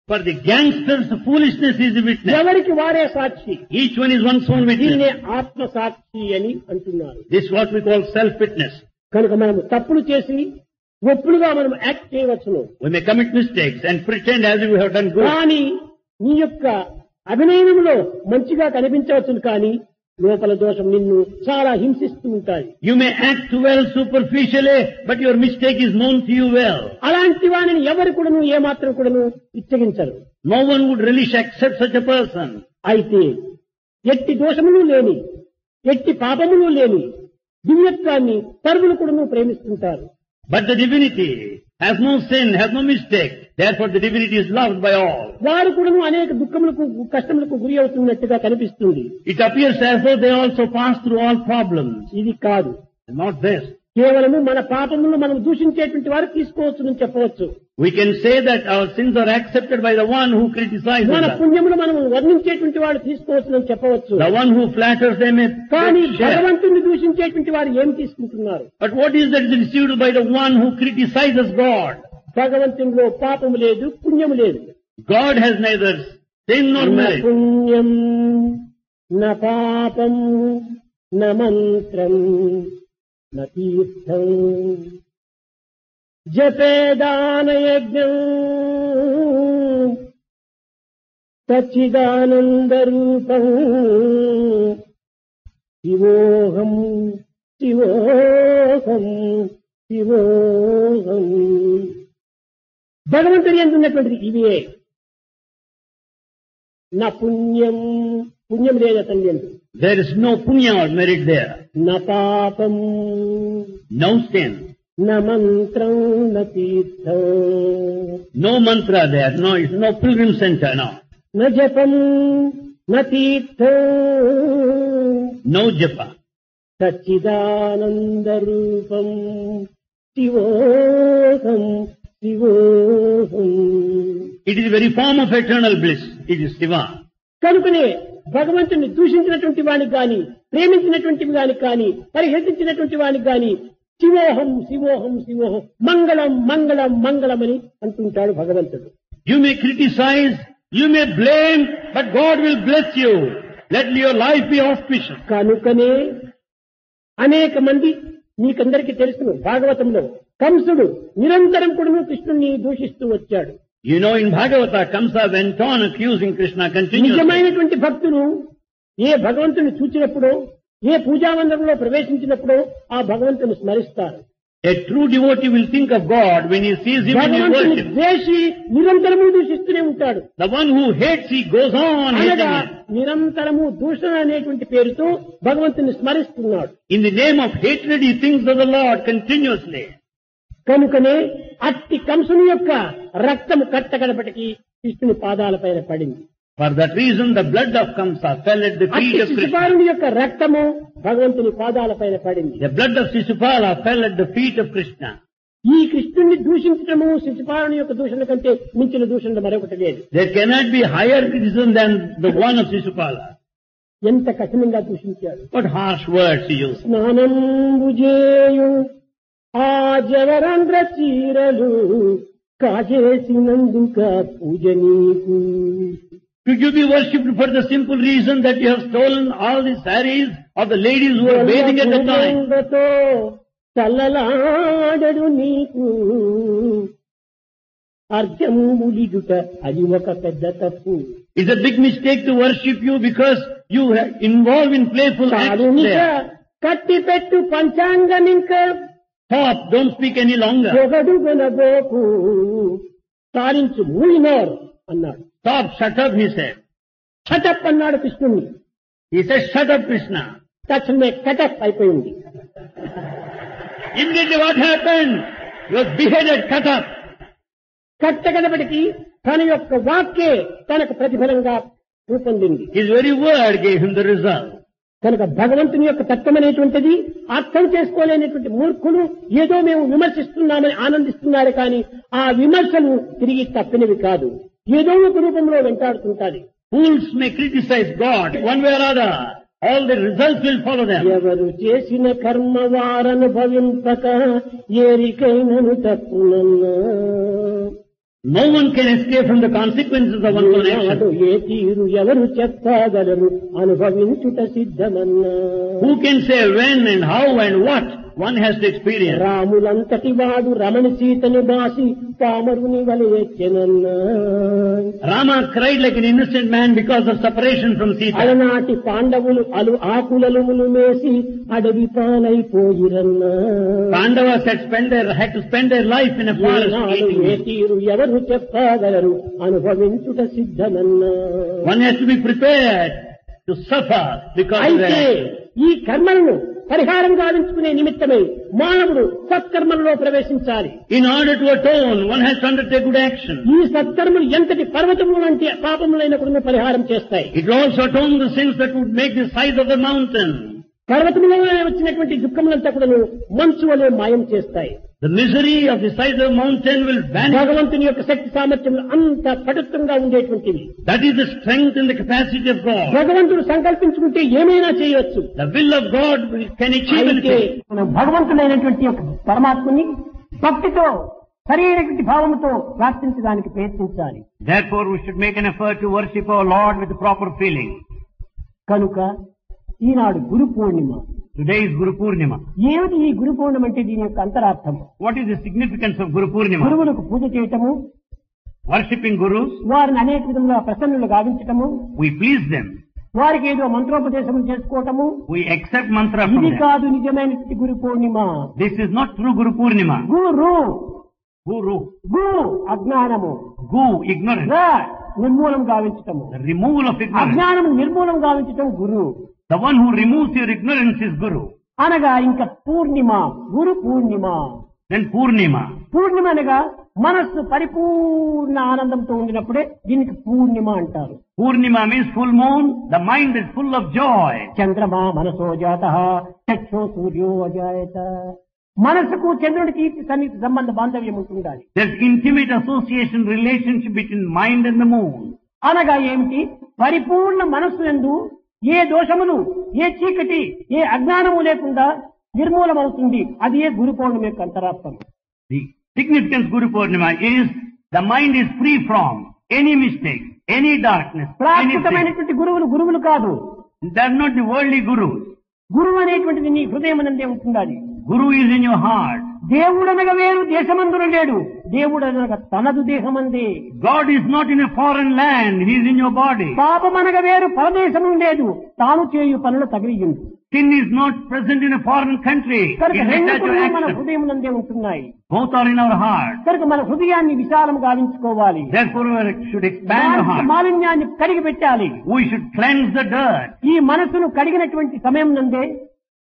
For the gangsters, foolishness is the witness. ఎవరికి వారే సాక్షి. Each one is one's own దీన్నే witness. ఆత్మ సాక్షి అని అంటున్నారు. This is what we call self-witness. కనుక మనం తప్పులు చేసి ఒప్పులుగా మనం యాక్ట్ చేయవచ్చును. We may commit mistakes and pretend as if we have done good. కానీ నీ యొక్క అభినయంలో మంచిగా కనిపించవచ్చును, కానీ లోపల దోషం నిన్ను చాలా హింసిస్తూ ఉంటాయి. You may act well superficially, but your mistake is known to you well. అలాంటి వానిని ఎవరు కూడాను ఏమాత్రం కూడాను ఇచ్చగించరు. No one would relish accept such a person. అయితే ఎట్టి దోషములు లేని, ఎట్టి పాపములు లేని దివ్యత్వాన్ని సర్వులు కూడాను ప్రేమిస్తుంటారు. But the divinity has no sin, has no mistake. Therefore the divinity is loved by all. వారు కూడాను అనేక దుఃఖములకు కష్టములకు గురి అవుతున్నట్టుగా కనిపిస్తుంది. It appears as though they also pass through all problems. ఇది కాదు. Not this. కేవలము మన పాపములను మనం దూషించేటువంటి వారు తీసుకోవచ్చు అని చెప్పవచ్చు. We can say that our sins are accepted by the one who criticizes మన us. పుణ్యములు మనం వర్ణించేటువంటి వాడు తీసుకోవచ్చు అని చెప్పవచ్చు. The one who flatters them may కానీ share. భగవంతుని దూషించేటువంటి వారు ఏం తీసుకుంటున్నారు? But what is that is received by the one who criticizes God? భగవంతునిలో పాపము లేదు, పుణ్యము లేదు. God has neither sin nor న merit. పుణ్యం న పాపం న మంత్రం న తీర్థం జపేదాన యజ్ఞం సచ్చిదానంద రూపం శివోహం శివోహం శివోహం. భగవంతుని యందు ఉన్నటువంటిది ఇవే. నా పుణ్యం, పుణ్యం లేదు అతని యందు. There is no punya or merit there. నా పాపం No sin. నా మంత్రం నా తీర్థం No mantra there. No pilgrim center. No. నా జపం నా తీర్థం No japa. సచ్చిదానంద రూపం శివోహం శివోహం. It is the very form of eternal bliss. It is Shiva. కనుకనే భగవంతుని దూషించినటువంటి వానికి గాని, ప్రేమించినటువంటి వానికి గాని, పరిహసించినటువంటి వానికి గాని శివోహం శివోహం శివోహం మంగళం మంగళం మంగళమని అంటుంటాడు భగవంతుడు. You may criticize, you may blame, but God will bless you. Let your life be auspicious. కనుకనే అనేక మంది మీకందరికీ తెలుసును, భాగవతంలో కంసుడు నిరంతరం కూడా కృష్ణుని దూషిస్తూ వచ్చాడు. You know, in Bhagavata, Kamsa went on accusing Krishna continuously. నిజమైనటువంటి భక్తులు ఏ భగవంతుని చూచినప్పుడో, ఏ పూజామందిరంలో ప్రవేశించినప్పుడో ఆ భగవంతుని స్మరిస్తారు. A true devotee will think of God when he sees him in his భగవంతుని worship. ద్వేషి నిరంతరము దూషిస్తూనే ఉంటాడు. The one who hates, he goes on అనగా hating him. నిరంతరము దూషణ అనేటువంటి పేరుతో భగవంతుని స్మరిస్తున్నాడు. In the name of hatred, he thinks of the Lord continuously. కనుకనే అట్టి కంసుని యొక్క రక్తము కట్టగడపటికి కృష్ణుని పాదాలపైన పడింది. For that reason, the blood of Kamsa fell at the అట్టి feet of Krishna. శిశుపాలుని యొక్క రక్తము భగవంతుని పాదాలపైన పడింది. The blood of Sisupala fell at the feet of Krishna. ఈ కృష్ణుని దూషించడము శిశుపాలుని యొక్క దూషణ కంటే మించిన దూషణ మరొకటి లేదు. There cannot be higher criticism than the one of Sisupala. ఎంత కఠినంగా దూషించాడు. What harsh words he used. స్నానం బుజేయు ఆ జవరంధ్ర చీరలు కాజేసినందుక పూజ నీకు. Should you be worshipped for the simple reason that you have stolen all the saris of the ladies who were bathing at the time? చల్లలాడడు నీకు అర్జంబులిడుట అది ఒక పెద్ద తప్పు. It's a big mistake to worship you because you are involved in playful acts చాలునిక there. కట్టి పెట్టు పంచాంగమింక Stop, don't speak any longer. పొగడుగనబోకు సారించు మూయినోర్ అన్నాడు. Stop, shut up, he said. Shut up అన్నాడు కృష్ణుణ్ణి. He said, shut up, Krishna. తక్షణమే కటప్ అయిపోయింది. Immediately what happened? He was beheaded, cut up. కట్టగడపటికి తన యొక్క వాక్యే తనకు ప్రతిఫలంగా రూపొందింది. His very word gave him the result. కనుక భగవంతుని యొక్క తత్వం అనేటువంటిది అర్థం చేసుకోలేనటువంటి మూర్ఖులు ఏదో మేము విమర్శిస్తున్నామని ఆనందిస్తున్నారు, కానీ ఆ విమర్శలు తిరిగి తప్పినవి కాదు, ఏదో ఒక రూపంలో వెంటాడుతుంటాది. Fools may criticize God one way or other. All the results will follow them. ఎవరు చేసిన కర్మ వారనుభవింపక ఏరికైనను తప్పునన్నా. No one can escape from the consequences of one's own Eenadu action. ఏ తీరు ఎవరు చెప్పగలరు అనుభవించుట సిద్ధమన్నా. Who can say when and how and what one has to experience? రాములంతటి వాడు రమణ సీతను బాసి పామరుని వలెచ్చనన్నా. Rama cried like an innocent man because of separation from Sita. అలనాటి పాండవులు ఆకులములు మేసి అడవి పాలైపోయిరన్నా. Pandavas had to spend their life in a forest Eenadu A eating. తీరు ఎవరు చెప్పగలరు అనుభవించుట సిద్ధమన్నా. One has to be prepared to suffer because of అయితే that. ఈ కర్మలను పరిహారం గావించుకునే నిమిత్తమై మానవుడు సత్కర్మలలో ప్రవేశించాలి. In order to atone, one has to undertake good action. ఈ సత్కర్మలు ఎంతటి పర్వతములు వంటి పాపములైనప్పుడు పరిహారం చేస్తాయి. It will also atone the sins that would make the size of the mountain. పర్వతములో వచ్చినటువంటి దుఃఖములంతా కూడా మంచు వలె మాయం చేస్తాయి. The misery of the size of the mountain will vanish. భగవంతుని యొక్క శక్తి సామర్థ్యం అంత పటుత్వంగా ఉండేటువంటివి. That is the strength and the capacity of God. భగవంతుడు సంకల్పించుకుంటే ఏమైనా చేయవచ్చు. The will of God can achieve అయితే anything. మనం భగవంతుడైనటువంటి యొక్క పరమాత్మని భక్తితో సరైనటువంటి భావముతో ప్రార్థించడానికి ప్రయత్నించాలి. Therefore, we should make an effort to worship our Lord with the proper feeling. కనుక ఈనాడు Guru Purnima. Today is Guru Purnima. ఏమిటి ఈ గురు పూర్ణిమ అంటే దీని యొక్క అంతరార్థం? What is the significance of Guru Purnima? గురువులకు పూజ చేయటము, Worshipping Gurus, వారిని అనేక విధంగా ప్రసన్నులు గావించటము, we please them. వారికి ఏదో మంత్రోపదేశం చేసుకోవటము, We accept mantra from ఇది them. కాదు నిజమైనటువంటి Guru Purnima. This is not true Guru Purnima. Guru Guru, గు అజ్ఞానము, Gu, ignorance. ర నిర్మూలం గావించటము, The removal of ignorance. అజ్ఞానము నిర్మూలం గావించటం గురు. The one who removes your ignorance is Guru. అనగా ఇంకా పూర్ణిమ, గురు పూర్ణిమ. Then Purnima. పూర్ణిమ అనగా మనస్సు పరిపూర్ణ ఆనందంతో ఉండినప్పుడే దీనికి పూర్ణిమ అంటారు. Purnima means full moon. The mind is full of joy. చంద్రమా మనసో జాతః చక్షో సూర్యో అజాయత. మనసుకు చంద్రుడికి సన్నిహిత సంబంధ బాంధవ్యం ఉంటుండాలి. There's intimate association, relationship between mind and the moon. అనగా ఏమిటి? పరిపూర్ణ మనస్సు యందు ఏ దోషములు, ఏ చీకటి, ఏ అజ్ఞానము లేకుండా నిర్మూలమవుతుంది. అది ఏ గురు పౌర్ణమి యొక్క అంతరార్థం. The significance Guru Purnima is the mind is free from any mistake, any darkness, anything. ప్రాకృతమైనటువంటి గురువులు కాదు. They're not the worldly gurus. గురువు అనేటువంటిది నీ హృదయమనందే ఉంటుండాలి. Guru is in your heart. దేవుడనగా వేరు దేశమందున లేడు, దేవుడనగా తనదు దేహమందే. God is not in a foreign land. He is in your body. పాపమనగా వేరు పరదేశము లేదు, తాను చేయు పనులు తగిలియుండు. Sin is not present in a foreign country. కనుక It is రెండు attached to కూడా మన action. హృదయమునందే ఉంటున్నాయి. Both are in our heart. కనుక మన హృదయాన్ని విశాలం గావించుకోవాలి. Therefore, we should expand our heart. మాలిన్యాన్ని కడిగి పెట్టాలి. We should cleanse the dirt. ఈ మనసును కడిగినటువంటి సమయం నందే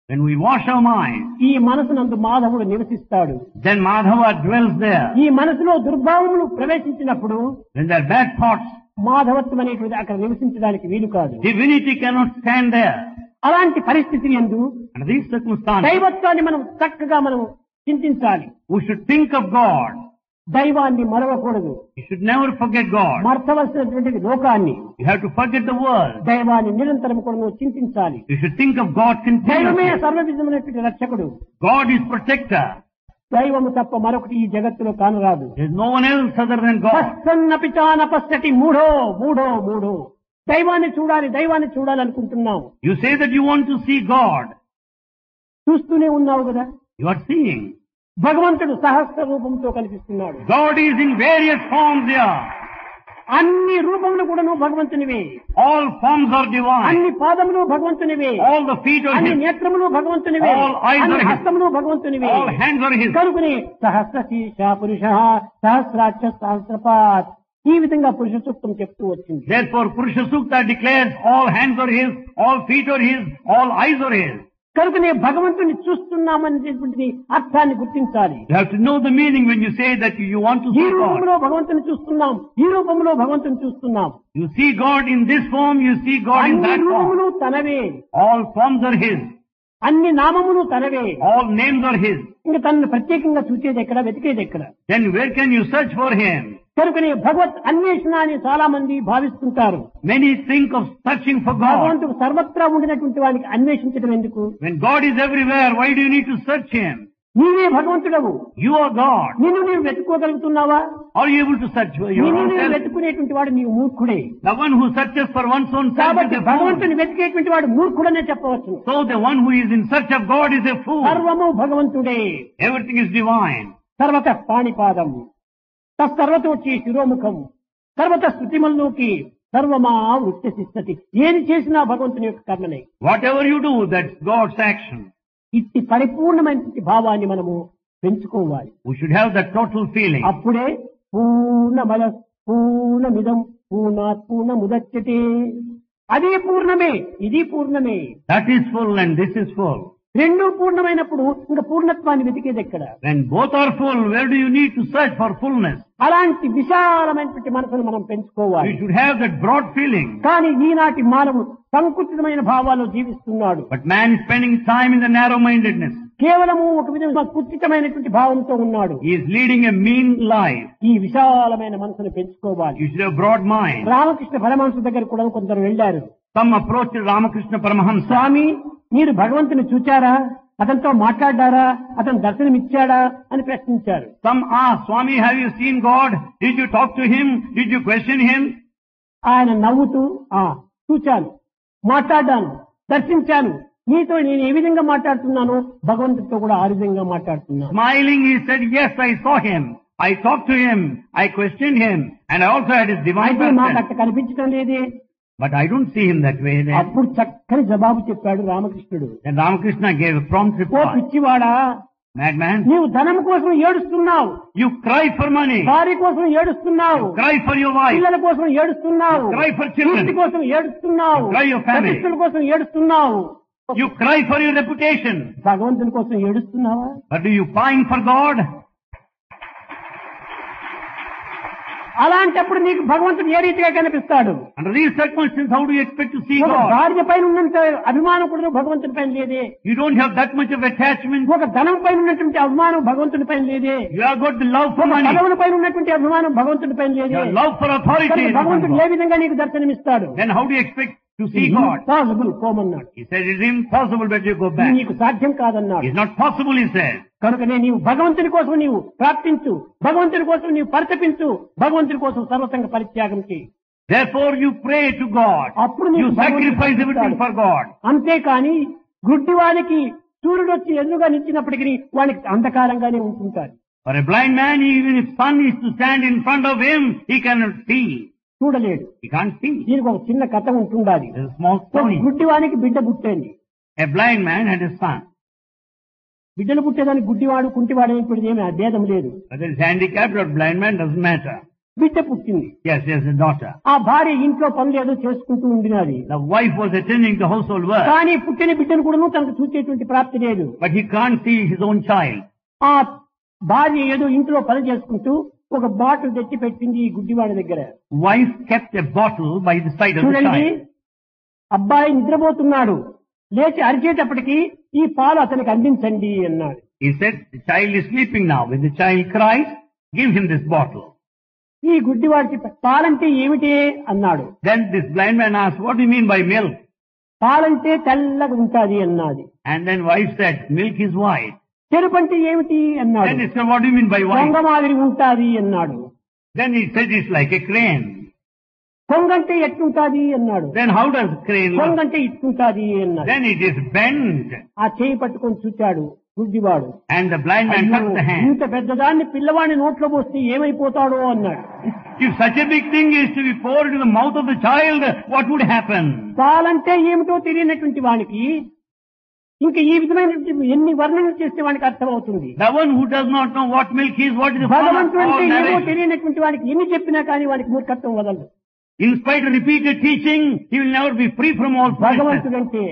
When we wash our mind, ఈ మనసునందు మాధవుడు నివసిస్తాడు. then Madhava dwells there. ఈ మనసులో దుర్భావములు ప్రవేశించినప్పుడు When there are bad thoughts, మాధవత్వం అనేటువంటి అక్కడ నివసించడానికి వీలు కాదు. divinity cannot stand there. అలాంటి పరిస్థితి యందు Under these circumstances, దైవత్వాన్ని మనం చక్కగా మనం చింతించాలి. we should think of God. దైవాన్ని మరవకూడదు. You should never forget God. మర్చవలసినటువంటి లోకాన్ని, You have to forget the world. దైవాన్ని నిరంతరం కూడా నువ్వు చింతించాలి. You should think of God దైవమే continuously. సర్వవిధమైనటువంటి రక్షకుడు. God is protector. దైవము తప్ప మరొకటి ఈ జగత్తులో కానరాదు. There is no one else other than God. పశ్చన్నపిచానపశ్చటి మూఢో మూఢో మూఢో. దైవాన్ని చూడాలి అనుకుంటున్నావు. You say that you want to see God. చూస్తూనే ఉన్నావు కదా. You are seeing. భగవంతుడు సహస్ర రూపంతో కనిపిస్తున్నాడు. God is in various forms here. అన్ని రూపములు కూడా నువ్వు భగవంతునివే. All forms are divine. అన్ని పాదములు భగవంతునివే. All the feet are అన్ని His. నేత్రములు భగవంతునివే. All eyes అన్ని are His. హస్తములు భగవంతునివే. All hands are His. కనుకనే సహస్ర శీర్ష పురుష సహస్రాక్ష సహస్రపాత్ ఈ విధంగా పురుష సూక్తం చెప్తూ వచ్చింది. Therefore, Purusha Sukta declares all hands are His, all feet are His, all eyes are His. కనుకనే భగవంతుని చూస్తున్నామనేటువంటిది అర్థాన్ని గుర్తించాలి. You have to know the meaning when you say that you want to ఈ see God. రూపంలో భగవంతుని చూస్తున్నాం, ఈ రూపంలో భగవంతుని చూస్తున్నాం. You see God in this form, you see God in అన్ని that రూపములు form. తనవే, All forms are His. అన్ని నామములు తనవే. All names are His. ఇంకా తనను ప్రత్యేకంగా చూచేది ఎక్కడ, వెతికేది ఎక్కడ? Then where can you search for Him? కనుకనే భగవత్ అన్వేషణ అని చాలా మంది భావిస్తుంటారు. Many think of searching for God. భగవంతుడు సర్వత్రా ఉండినటువంటి వానికి అన్వేషించడం ఎందుకు? When God is everywhere, why do you need to search Him? నీవే భగవంతుడవు. You are God. నిన్ను నీవు వెతుక్కోగలుగుతున్నావా? Are you able to search for your నిన్ను own నీవు self? వెతుక్కునేటువంటి వాడు నీవు మూర్ఖుడే. The one who searches for one's own self is కాబట్టి a fool. భగవంతుని వెతికేటువంటి వాడు మూర్ఖుడనే చెప్పవచ్చు. So the one who is in search of God is a fool. సర్వము భగవంతుడే. Everything is divine. సర్వత పాణిపాదం తత్సర్వతోచి శిరోముఖం సర్వత స్థుతిమల్లోకి సర్వమా వృత్తిష్టతి. ఏది చేసినా భగవంతుని యొక్క కర్మనే. Whatever you do, that's God's action. ఇట్టి పరిపూర్ణమైనటువంటి భావాన్ని మనము పెంచుకోవాలి. We should have that total feeling. అప్పుడే పూర్ణమద పూర్ణమిదం పూర్ణాత్ పూర్ణముదచ్యతే. అదే పూర్ణమే, ఇది పూర్ణమే. That is full and this is full. రెండూ పూర్ణమైనప్పుడు ఇంకా పూర్ణత్వాన్ని వెతికేది ఎక్కడ? When both are full, where do you need to search for fullness? అలాంటి విశాలమైనటువంటి మనసును మనం పెంచుకోవాలి. You should have that broad feeling. కానీ ఈనాటి మానవుడు సంకుచితమైన భావాల్లో జీవిస్తున్నాడు. But man is spending time in the narrow-mindedness. కేవలము ఒక విధంగా కుచితమైనటువంటి భావంతో ఉన్నాడు. He is leading a mean life. ఈ విశాలమైన మనసును పెంచుకోవాలి. You should have broad mind. Ramakrishna Paramahamsa దగ్గర కూడా కొందరు వెళ్లారు. Some approached Ramakrishna Paramahamsa. స్వామి, మీరు భగవంతుని చూచారా? అతనితో మాట్లాడారా? అతను దర్శనమిచ్చాడా అని ప్రశ్నించారు. Some asked, Swami, have you seen God? Did you talk to him? Did you question him? ఆయన నవ్వుతూ, చూచాను, మాట్లాడాను, దర్శించాను. నీతో నేను ఏ విధంగా మాట్లాడుతున్నానో భగవంతుడితో కూడా ఆ విధంగా మాట్లాడుతున్నాను. Smiling, he said, yes, I saw him. I talked to him. I questioned him. And I also had his divine అయితే మాకు person. అట్లా కనిపించడం లేదే. But I don't see him that way then. అప్పుడు చక్కని జవాబు చెప్పాడు రామకృష్ణుడు. Then Ramakrishna gave a prompt oh reply. పిచ్చివాడా, Madman, నీవు ధనం కోసం ఏడుస్తున్నావు, you cry for money. భార్య కోసం ఏడుస్తున్నావు, Cry for your wife. పిల్లల కోసం ఏడుస్తున్నావు, Cry for children. కీర్తి కోసం ఏడుస్తున్నావు, Cry your family. ప్రతిష్టల కోసం ఏడుస్తున్నావు. You cry for your reputation. భగవంతుని కోసం ఏడుస్తున్నావా? But do you pine for God? అలాంటప్పుడు నీకు భగవంతుడు ఏ రీతిగా కనిపిస్తాడు? Under these circumstances, how do you expect to see ఒక God? భార్య పైన ఉన్నంత అభిమానం కూడా భగవంతుని పైన లేదే. You don't have that much of attachment. ఒక ధనం పైన ఉన్నటువంటి అభిమానం భగవంతుని పైన లేదే. You have got the love for money. పదవుల పైన ఉన్నటువంటి అభిమానం భగవంతుని పైన You లేదే. have love for authority. కనుక భగవంతుడు ఏ విధంగా నీకు దర్శనమిస్తాడు? Then how do you expect to see God? Possible పోమన్నాడు. He said, it is impossible that you go ఇది back. నీకు సాధ్యం కాదన్నాడు. It's not possible, he said. కనుకనే నీవు భగవంతుని కోసం నీవు ప్రార్థించు, భగవంతుని కోసం నీవు పరితపించు, భగవంతుని కోసం సర్వసంగ పరిత్యాగం చేయి. Therefore you pray to God. అప్పుడు You నీకు భగవంతుడు sacrifice everything for God. అంతేకాని గుడ్డివానికి సూర్యుడు వచ్చి ఎదురుగా నిలిచినప్పటికీ వానికి అంధకారంగానే ఉంటుంటారు. For a blind man, even if sun is to stand in front of him, he cannot see. చూడలేడు. He can't see. దీనికి ఒక చిన్న కథ ఉంటుండాలి. There's a small ఒక story. గుడ్డివానికి బిడ్డ పుట్టేంది. A blind man had a son. బిడ్డలు పుట్టేదానికి గుడ్డివాడు కుంటివాడు అనేటువంటి ఏమి భేదం లేదు. Whether he's handicapped or blind man doesn't matter. బిడ్డ పుట్టింది. Yes, he has a daughter. ఆ భార్య ఇంట్లో పనులు ఏదో చేసుకుంటూ ఉండినది. The wife was attending to household work. కానీ పుట్టిన బిడ్డను కూడా తనకు చూసేటువంటి ప్రాప్తి లేదు. But he can't see his own child. ఆ భార్య ఏదో ఇంట్లో పని చేసుకుంటూ ఒక బాటిల్ తెచ్చి పెట్టింది ఈ గుడ్డివాడి దగ్గర. Wife kept a bottle by the side of the చూడండి, child. అబ్బాయి నిద్రపోతున్నాడు, లేచి అరిచేటప్పటికి ఈ పాలు అతనికి అందించండి అన్నాడు. He said, the child is sleeping now. When the child cries, give him this bottle. ఈ గుడ్డివాడికి పాలంటే ఏమిటి అన్నాడు. Then this blind man asked, what do you mean by milk? పాలంటే తెల్లగా ఉంటాది అన్నది. And then wife said, milk is white. చెరుపంటే ఏమిటి అన్నాడు. Then he said, what do you mean by కొంగ white? మాదిరి ఉంటాది అన్నాడు. Then he said, it's like a crane. కొంగంటే ఎట్లుంటాది అన్నాడు. Then how does crane look? కొంగంటే ఇట్లుంటాది అన్నాడు. Then it is bent. ఆ చేయి పట్టుకొని చూచాడు గుడ్డివాడు. And the blind man అయ్యో, touched the hand. ఇంత పెద్దదాన్ని పిల్లవాడిని నోట్లో పోస్తే ఏమైపోతాడో అన్నాడు. If such a big thing is to be poured into the mouth of the child, what would happen? పాలంటే ఏమిటో తెలియనటువంటి వానికి ఇంకా ఈ విధమైనటువంటి ఎన్ని వర్ణనలు చేస్తే వానికి అర్థమవుతుంది. The one who does not know what milk is, what is the form of భగవంతుడు all అంటే ఏమో narration. తెలియనటువంటి వానికి ఎన్ని చెప్పినా కానీ వానికి మూర్ఖత్వం వదలదు. In spite of repeated teaching, he will never be free from all foolishness. భగవంతుడు అంటే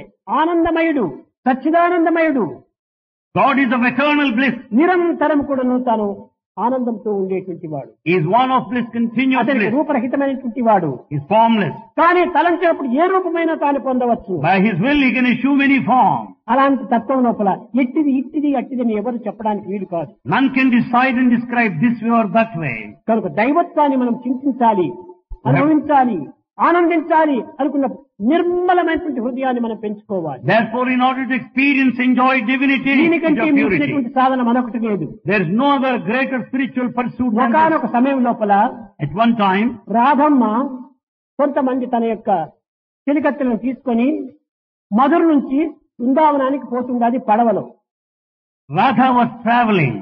ఆనందమయుడు, సచ్చిదానందమయుడు, God is of eternal bliss. నిరంతరం కూడాను తాను ఆనందంతో ఉండేటువంటి వాడు. He is one of bliss, continuous అతనికి bliss. రూపరహితమైనటువంటి వాడు. He is formless. కానీ తలంచినప్పుడు ఏ రూపమైనా తాను పొందవచ్చు. By his will, he can assume any form. అలాంటి తత్వం లోపల ఎట్టిది ఇట్టిది అట్టిదని ఎవరు చెప్పడానికి వీలు కాదు. None can decide and describe this way or that way. కనుక దైవత్వాన్ని మనం చింతించాలి, అనుభవించాలి, ఆనందించాలి అనుకున్న నిర్మలమైనటువంటి హృదయాన్ని మనం పెంచుకోవాలి. Therefore, in order to experience, enjoy divinity, దీనికంటే purity, మించినటువంటి సాధన మరొకటి లేదు. there is no other greater spiritual pursuit than this. ఒకనొక సమయం లోపల At one time, రాధమ్మ కొంతమంది తన యొక్క చెలికత్తెలను తీసుకొని మధుర నుంచి బృందావనానికి పోతుంది పడవలో. Radha was traveling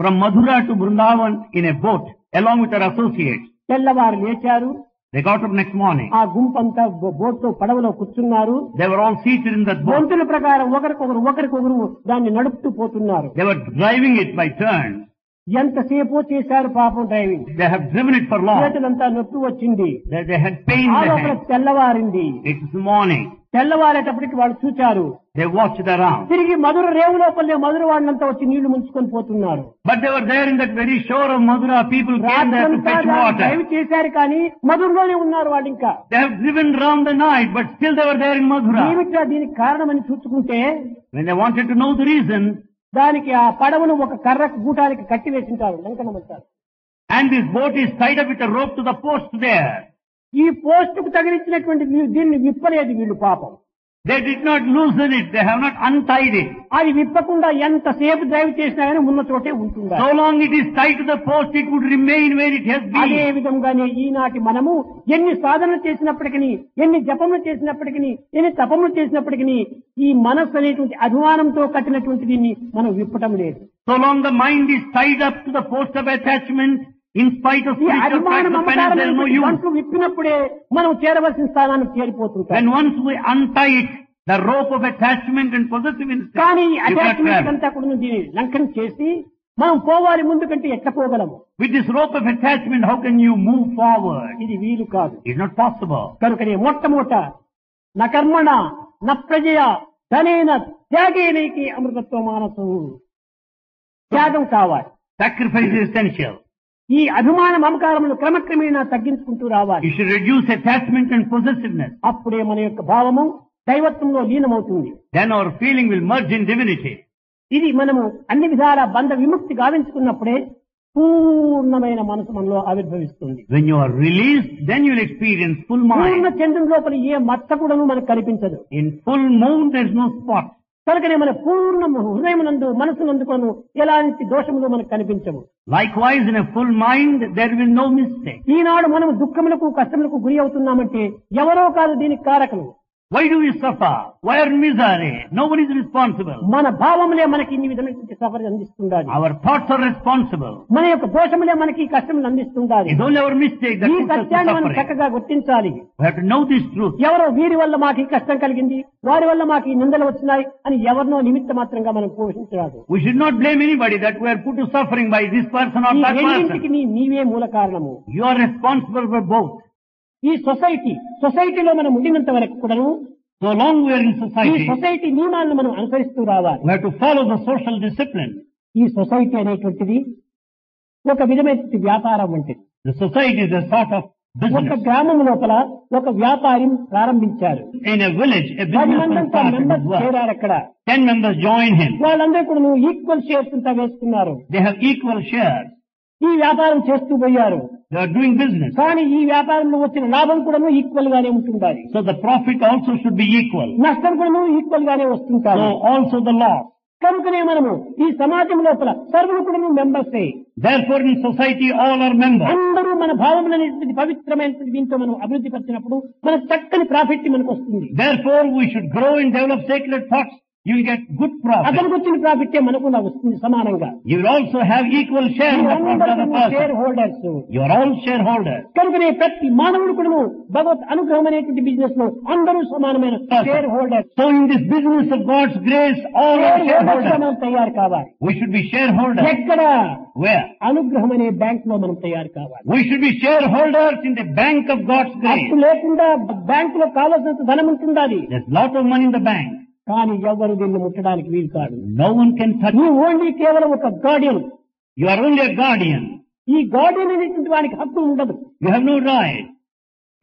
from Mathura to Vrindavan in a boat along with her associates. తెల్లవారు లేచారు. They got up next morning. ఆ గుంపంతా బోట్ లో పడవలో కూర్చున్నారు. They were all seated in that boat. వంతుల ప్రకారం ఒకరికొకరు దాన్ని నడుపుతూ పోతున్నారు. They were driving it by turns. ఎంతసేపు చేశారు పాపం driving. They have driven it for long. చేతులంతా నొప్పి వచ్చింది. They had pain in the hand. తెల్లవారింది. It's morning. తెల్లవారేటప్పటికి వాళ్ళు చూచారు. They watched around. తిరిగి మధుర రేవు లోపలే మధుర వాళ్ళంతా వచ్చి నీళ్లు ముంచుకొని పోతున్నారు. But they were there in that very shore of Mathura. People came there to fetch water. Drive చేశారు కానీ మధురలోనే ఉన్నారు వాళ్ళు ఇంకా. They have driven round the night, but still they were there in Mathura. ఏమిటా దీనికి కారణమని చూసుకుంటే, When they wanted to know the reason, దానికి ఆ పడవను ఒక కర్రకు గూటానికి కట్టి వేసింటారు, లంకనమంటారు. and this boat is tied up with a rope to the post there. ఈ పోస్ట్ కు తగిలించినటువంటి దీన్ని విప్పలేదు వీళ్ళు పాపం. They did not loosen it. They have not untied it. అది విప్పకుండా ఎంతసేపు డ్రైవ్ చేసినా కానీ ఉన్న చోటే ఉంటుందా. So long it is tied to the post, it would remain where it has అదే been. విధంగానే ఈనాటి మనము ఎన్ని సాధనలు చేసినప్పటికీ, ఎన్ని జపములు చేసినప్పటికీ, ఎన్ని తపములు చేసినప్పటికీ ఈ మనస్సు అనేటువంటి అభిమానంతో కట్టినటువంటి దీన్ని మనం విప్పటం లేదు. So long the mind is tied up to the post of attachment, in spite of ఈ spiritual అభిమానం practice of penance, there is no use. మనసు విప్పినప్పుడే మనం చేరవలసిన స్థానానికి చేరిపోతుంటాం. When once we untie it, the rope of attachment and possessive instinct, కానీ you cannot attachment travel. అంతా కూడా దీన్ని లంకన చేసి మనం పోవాలి ముందు కంటే ఎట్లా పోగలము. With this rope of attachment, how can you move forward? ఇది వీలు కాదు. It's not possible. కనుకనే మొట్టమొదట న కర్మణ న ప్రజయ ధనేన త్యాగేనైకి అమృతత్వ మానసు. త్యాగం కావాలి. Sacrifice is essential. ఈ అభిమాన మమకారములు క్రమక్రమేణా తగ్గించుకుంటూ రావాలి. You should reduce attachment and possessiveness. అప్పుడే మన యొక్క భావము దైవత్వంలో లీనమవుతుంది. Then our feeling will merge in divinity. ఇది మనము అన్ని విధాల బంధ విముక్తి గావించుకున్నప్పుడే పూర్ణమైన మనసు మనలో ఆవిర్భవిస్తుంది. When you are released, then you will experience full Purna mind. చంద్రుని లోపల ఏ మచ్చ కూడాను మనకు కనిపించదు. In full moon, there is no spot. కనుకనే మన పూర్ణ హృదయమునందు మనసునందు కొను ఎలాంటి దోషములు మనకు కనిపించవు. Likewise, in a full mind, there will be no mistake. ఈనాడు మనం దుఃఖములకు కష్టములకు గురి అవుతున్నామంటే ఎవరో కాదు దీనికి కారకులు. Why do we suffer? Why are misery? Nobody is responsible. మన భావములే మనకి ఇన్ని విధమైనటువంటి suffer అందిస్తుండాలి. Our thoughts are responsible. మన యొక్క దోషములే మనకి ఈ కష్టములు అందిస్తుండాలి. It's only our mistake that ఈ puts us to సత్యాన్ని మనం suffering. చక్కగా గుర్తించాలి. We have to know this truth. ఎవరో వీరి వల్ల మాకు ఈ కష్టం కలిగింది, వారి వల్ల మాకు ఈ నిందలు వచ్చినాయి అని ఎవరినో నిమిత్త మాత్రంగా మనం పోషించరాదు. We should not blame anybody that we are put to suffering by this person or ఈ that రెండింటికి person. నీవే మూల కారణము. You are responsible for both. ఈ సొసైటీలో మనం ఉండినంత వరకు కూడాను So long we are in ఈ society, సొసైటీ నియమాలను మనం అనుసరిస్తూ రావాలి. we have to follow the social discipline. ఈ సొసైటీ అనేటువంటిది ఒక విధమైనటువంటి వ్యాపారం వంటిది. The society is a sort of ఒక business. గ్రామం లోపల ఒక వ్యాపారి ప్రారంభించారు. In a village, a 10 businessman మంది started his మెంబర్స్ work. చేరారు అక్కడ. 10 members join him. వాళ్ళందరూ కూడా ఈక్వల్ షేర్స్ అంతా వేసుకున్నారు. They have equal shares. ఈ వ్యాపారం చేస్తూ పోయారు. They are doing business. కానీ ఈ వ్యాపారంలో వచ్చిన లాభం కూడా ఈక్వల్ గానే ఉంటుండాలి. So the profit also should be equal. నష్టం కూడా ఈక్వల్ గానే వస్తుంటారు. So also the loss. కనుకనే మనము ఈ సమాజం లోపల సర్వులు కూడా మెంబర్సే. Therefore in society all are members. అందరూ మన భావములనేటువంటి పవిత్రమైనటువంటి దీంతో మనం అభివృద్ధి పరిచినప్పుడు మన చక్కని ప్రాఫిట్ మనకు వస్తుంది. Therefore we should grow and develop sacred thoughts. You will get good profit. అతనికి వచ్చిన ప్రాఫిట్ మనకు వస్తుంది సమానంగా. You will also have equal share in the profit of the share person. Holders. You are all shareholders. కనుకనే ప్రతి మానవుడు కూడా భగవత్ అనుగ్రహం అనేటువంటి బిజినెస్ లో అందరూ సమానమైన share holders. So in this business of God's grace, all are shareholders. మనం తయారు కావాలి. We should be shareholders. ఎక్కడ Where? అనుగ్రహం అనే బ్యాంక్ లో మనం తయారు కావాలి. We should be shareholders in the bank of God's grace. అప్పు లేకుండా బ్యాంక్ లో కావాల్సినంత ధనం ఉంటుండాలి. There's lot of money in the bank. కానీ ఎవరు దీన్ని ముట్టడానికి వీలు కాదు. No one can touch నువ్వు it. ఓన్లీ కేవలం ఒక Guardian. You are only a guardian. ఈ గార్డియన్ అనేటువంటి వానికి హక్కు ఉండదు. You have no right.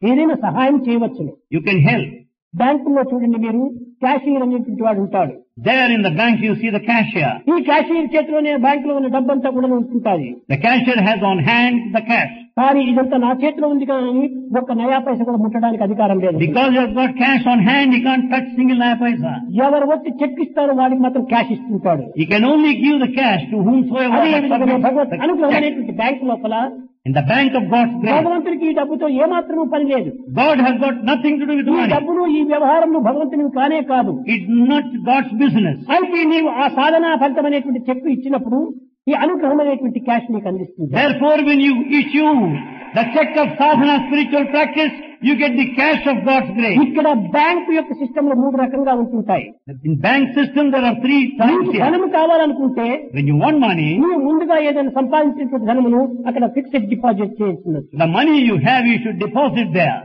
ఏదైనా సహాయం చేయవచ్చును. You can help. బ్యాంకుల్లో చూడండి మీరు క్యాషియర్ అనేటువంటి వాడు ఉంటాడు. There in the bank you see the cashier. ఈ క్యాషియర్ చేతిలోనే బ్యాంకులో ఉన్న డబ్బంతా కూడా ఉంటుంటాది. The cashier has on hand the cash. కానీ ఇదంతా నా చేతిలో ఉంది కానీ ఒక్క నయా పైసా కూడా ముట్టడానికి అధికారం లేదు. Because you have got cash on hand, you can't touch single naya paisa. ఎవరు వచ్చి చెక్ ఇస్తారో వాడికి మాత్రం cash ఇస్తుంటాడు. He can only give the cash to whomsoever. అదే విధంగా భగవత్ అనుగ్రహమైనటువంటి బ్యాంకు లోపల In the bank of God's grace, భగవంతుడికి ఈ డబ్బుతో ఏమాత్రమూ పని లేదు. God has got nothing to do with ఈ money. డబ్బులు ఈ వ్యవహారంలో భగవంతునికి కానే కాదు. It's not God's business. అయితే నీవు ఆ సాధనా ఫలితం అనేటువంటి చెక్ ఇచ్చినప్పుడు ఈ అనుగ్రహం అనేటువంటి క్యాష్ నీకు అందిస్తుంది. Therefore, when you issue the check of sadhana spiritual practice, you get the cash of God's grace. ఇక్కడ బ్యాంకు యొక్క సిస్టమ్ లో 3 రకంగా ఉంటుంటాయి. In bank system, there are 3 types నీకు here. ధనము కావాలనుకుంటే When you want money, నీవు ముందుగా ఏదైనా సంపాదించినటువంటి ధనమును అక్కడ ఫిక్స్డ్ డిపాజిట్ చేయించున్నట్టు. the money you have, you should deposit there.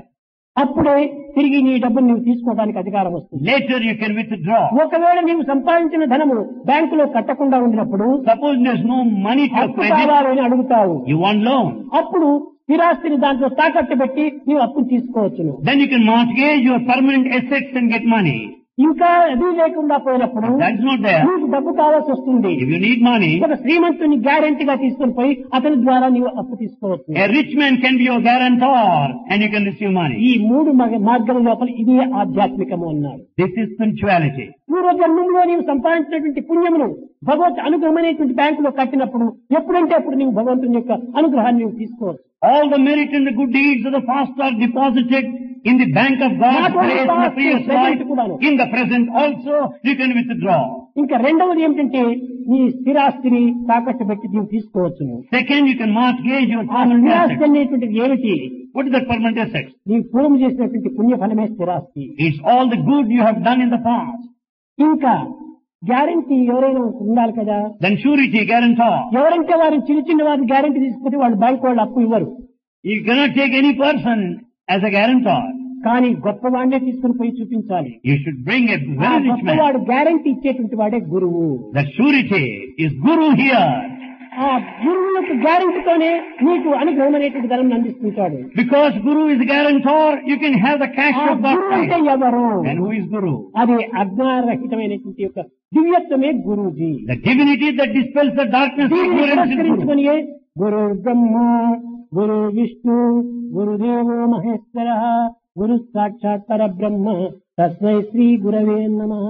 అప్పుడే తిరిగి నీ డబ్బును నీవు తీసుకోవడానికి అధికారం వస్తుంది. Later, you can withdraw. ఒకవేళ నీవు సంపాదించిన ధనము బ్యాంకులో కట్టకుండా ఉండినప్పుడు Suppose there's no money to అప్పు credit, కావాలని అడుగుతావు. you want loan. అప్పుడు స్థిరాస్తిని దాంట్లో తాకట్టు పెట్టి నీవు అప్పును తీసుకోవచ్చును. Then you can mortgage your permanent assets and get money. ఇంకా అది లేకుండా పోయినప్పుడు That's not there. నీకు డబ్బు కావాల్సి వస్తుంది. If you need money, ఒక శ్రీమంతుని గ్యారెంటీగా తీసుకుని పోయి అతని ద్వారా నీవు అప్పు తీసుకోవచ్చు. a rich man can be your guarantor and you can receive money. ఈ 3 మార్గం లోపల ఇదే ఆధ్యాత్మికము అన్నాడు. This is spirituality. పూర్వజన్మంలో నీవు సంపాదించినటువంటి పుణ్యమును భగవత్ అనుగ్రహమైనటువంటి బ్యాంకులో కట్టినప్పుడు ఎప్పుడంటే అప్పుడు నీవు భగవంతుని యొక్క అనుగ్రహాన్ని నీవు తీసుకోవచ్చు. All the merit and the good deeds of the past are deposited in the bank of God's grace in the previous life. In the present also, you can withdraw. ఇంకా రెండవది ఏమిటంటే నీ స్థిరాస్తిని తాకట్టు పెట్టి నీవు తీసుకోవచ్చును. Second, you can mortgage your ఆ permanent స్థిరాస్తి assets. అనేటువంటిది ఏమిటి? What is that permanent asset? నీ పూర్వం చేసినటువంటి పుణ్య ఫలమే స్థిరాస్తి. It's all the good you have done in the past. ఇంకా గ్యారంటీ ఎవరైనా ఉండాలి కదా. Then surety, guarantor. ఎవరంటే వారు చిన్న వారిని గ్యారంటీ తీసుకుంటే వాళ్ళు బ్యాంక్ వాళ్ళు అప్పు ఇవ్వరు. You cannot take any person as a guarantor. కానీ గొప్పవాడినే తీసుకుని పోయి చూపించాలి. You should bring a ఆ very rich man. గొప్పవాడు గ్యారంటీ ఇచ్చేటువంటి వాడే గురువు. The surety is Guru here. ఆ గురువు యొక్క గ్యారంటీతోనే నీకు అనుగ్రహం అనేటువంటి ధనం అందిస్తుంటాడు. Because Guru is a guarantor, you can have the cash ఆ of God's గురువు అంటే grace. ఎవరు? And who is Guru? అది అజ్ఞానరహితమైనటువంటి యొక్క దివ్యత్వమే Guruji. The divinity that dispels the darkness of దీన్ని ignorance is Guru. పురస్కరించుకొని గురు బ్రహ్మ గురు విష్ణు గురుదేవో మహేశ్వర గురు సాక్షాత్ పరబ్రహ్మ తస్మై శ్రీ గురవే నమః.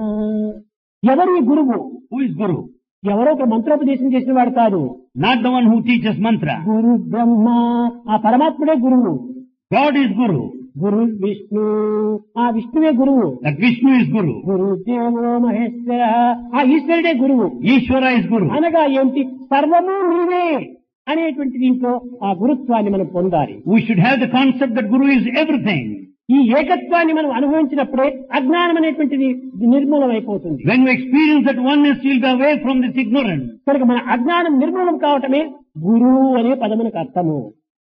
ఎవరి గురువు? Who is Guru? ఎవరో ఒక మంత్రోపదేశం చేసిన వాడు కాదు. Not the one who teaches mantra. గురు బ్రహ్మ ఆ పరమాత్ముడే గురువు. God is Guru. గురు విష్ణు ఆ విష్ణువే గురువు. That Vishnu is Guru. గురుదేవో Maheshwara ఆ ఈశ్వరుడే గురువు. Ishvara is Guru. అనగా ఏమిటి? సర్వము నీవే అనేటువంటి దీంట్లో ఆ గురుత్వాన్ని మనం పొందాలి. We should have the concept that Guru is everything. ఈ ఏకత్వాన్ని మనం అనుభవించినప్పుడే అజ్ఞానం అనేటువంటిది నిర్మూలం అయిపోతుంది. When you experience that oneness, you'll be away from this ignorance. కనుక మన అజ్ఞానం నిర్మూలం కావటమే గురువు అనే పదమునకు అర్థము.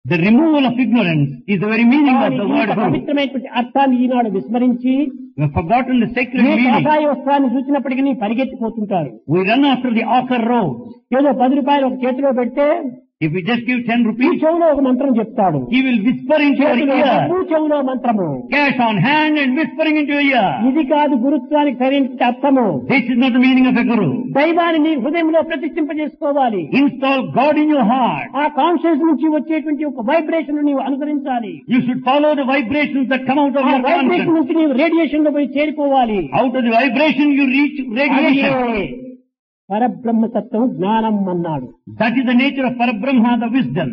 The removal of ignorance is the very meaning of కానీ the ఇంత word Guru. పవిత్రమైనటువంటి అర్థాన్ని ఈనాడు విస్మరించి We have forgotten the sacred A meaning. కాషాయ వస్త్రాన్ని చూసినప్పటికీ పరిగెత్తిపోతుంటారు. We run after the ochre road. ఏదో 10 రూపాయలు ఒక చేతిలో పెడితే If we just give 10 ఈ rupees, చెవులో ఒక మంత్రం చెప్తాడు. he will whisper into your చేతిలో ear. డబ్బు, చెవులో మంత్రము. Cash on hand and whispering into your ear. ఇది కాదు గురుత్వానికి సరైన అర్థము. This is not the meaning of a Guru. దైవాన్ని నీ హృదయంలో ప్రతిష్ఠింపజేసుకోవాలి. Install God in your heart. ఆ కాన్షియస్ నుంచి వచ్చేటువంటి ఒక వైబ్రేషన్ నీవు అనుసరించాలి. You should follow the vibrations that come out of ఆ your వైబ్రేషన్ conscience. నుంచి నీవు రేడియేషన్ లో పోయి చేరుకోవాలి. Out of the vibration you reach radiation. అదే పరబ్రహ్మతత్వం జ్ఞానం అన్నాడు. That is the nature of Parabrahma, the wisdom.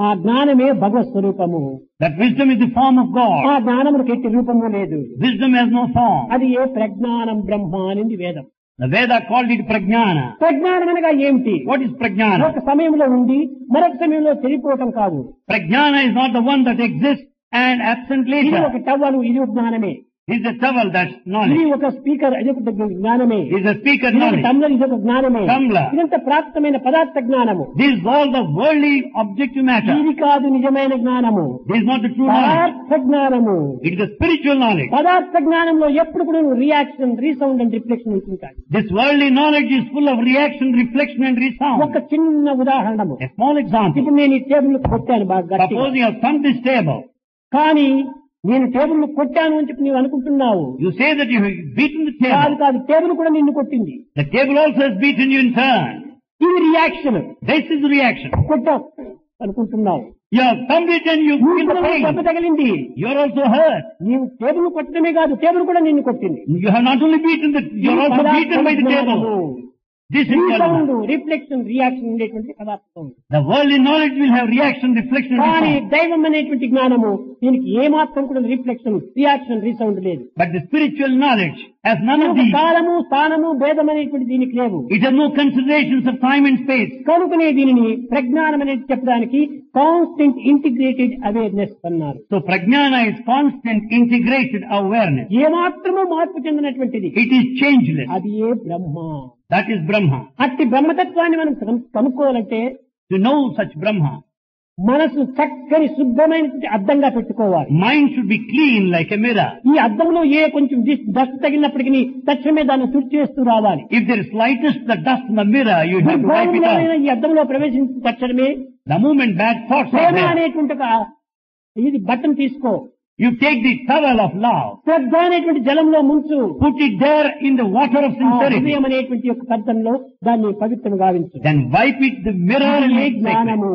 ఆ జ్ఞానమే భగవత్ స్వరూపము. That wisdom is the form of ఆ God. జ్ఞానమునికి ఎట్టి రూపము లేదు. Wisdom has no form. అది ఏ ప్రజ్ఞానం బ్రహ్మ అనేది వేదం. The Veda called it Prajnana. ప్రజ్ఞానం అనగా ఏమిటి? What is Prajnana? ఒక సమయంలో ఉండి మరొక సమయంలో చెడిపోవటం కాదు. Prajnana is not the one that exists and absent ఇది later. ఒక టవలు, ఇది ఒక జ్ఞానమే. It is a towel, that's ఇది knowledge. ఒక స్పీకర్, ఇది ఒక జ్ఞానమే. It is a speaker ఇది ఒక knowledge. టమ్లర్, ఇది ఒక జ్ఞానమే. Tumbler. ఇదంతా ప్రాప్తమైన పదార్థ జ్ఞానము. This is all the worldly objective matter. ఇది కాదు నిజమైన జ్ఞానము. This is not the true knowledge. పదార్థ జ్ఞానము. It is the spiritual knowledge. పదార్థ జ్ఞానంలో ఎప్పుడు కూడా రియాక్షన్, రీసౌండ్ అండ్ రిఫ్లెక్షన్ ఉంటుంటాయి. This worldly knowledge is full of reaction, reflection and resound. ఒక చిన్న ఉదాహరణము. A small example. ఇప్పుడు నేను ఈ టేబుల్ కొట్టాను బాగా గట్టిగా. Suppose you have thumped this table. కానీ నేను టేబుల్ కొట్టాను అని చెప్పి నీవు అనుకుంటున్నావు. You say that you have beaten the కాదు table. కాదు, టేబుల్ కూడా నిన్ను కొట్టింది. The table also has beaten you in turn. ఇది రియాక్షన్. This is reaction. కొట్టావు. అనుకుంటున్నావు. You have come it and you feel the దెబ్బ pain. తగిలింది. You are also hurt. నీవు టేబుల్ కొట్టడమే కాదు, టేబుల్ కూడా నిన్ను కొట్టింది. You have not only beaten you are also beaten by the table. This is sound, reflection, reaction ఉండేటువంటి పదార్థం. the worldly knowledge will have reaction, reflection, కానీ response. దైవం అనేటువంటి జ్ఞానము దీనికి ఏమాత్రం కూడా రిఫ్లెక్షన్, రియాక్షన్, రీసౌండ్ లేదు. But the spiritual knowledge has none of these. కాలము, స్థానము, భేదం అనేటువంటి దీనికి లేవు. It has no considerations of time and space. కనుకనే దీనిని ప్రజ్ఞానం అనేది చెప్పడానికి కాన్స్టెంట్ ఇంటిగ్రేటెడ్ అవేర్నెస్ అన్నారు. So prajnana is constant integrated awareness. ఏమాత్రము మార్పు చెందినటువంటిది. It is changeless. అది ఏ బ్రహ్మ. That is Brahma. అట్టి బ్రహ్మతత్వాన్ని మనం కనుక్కోవాలంటే To know such Brahma, మనసు చక్కని శుద్ధమైనటువంటి అద్దంగా పెట్టుకోవాలి. mind should be clean like a mirror. ఈ అద్దంలో ఏ కొంచెం డస్ట్ తగిలినప్పటికీ తక్షణమే దాన్ని తుడిచేస్తూ రావాలి. If there is slightest the dust in the mirror, you have to wipe it out. ఈ అద్దంలో ప్రవేశించిన తక్షణమే The moment bad thoughts are Prema there, అనేటువంటి ఒక ఇది బట్టను తీసుకో, you take the towel of love, శ్రద్ధ అనేటువంటి జలంలో ముంచు, put it there in the water of sincerity, హృదయం అనేటువంటి యొక్క పద్ధతిలో దాన్ని పవిత్రం గావించు. then wipe it the mirror and ఇదే make sacred. జ్ఞానము.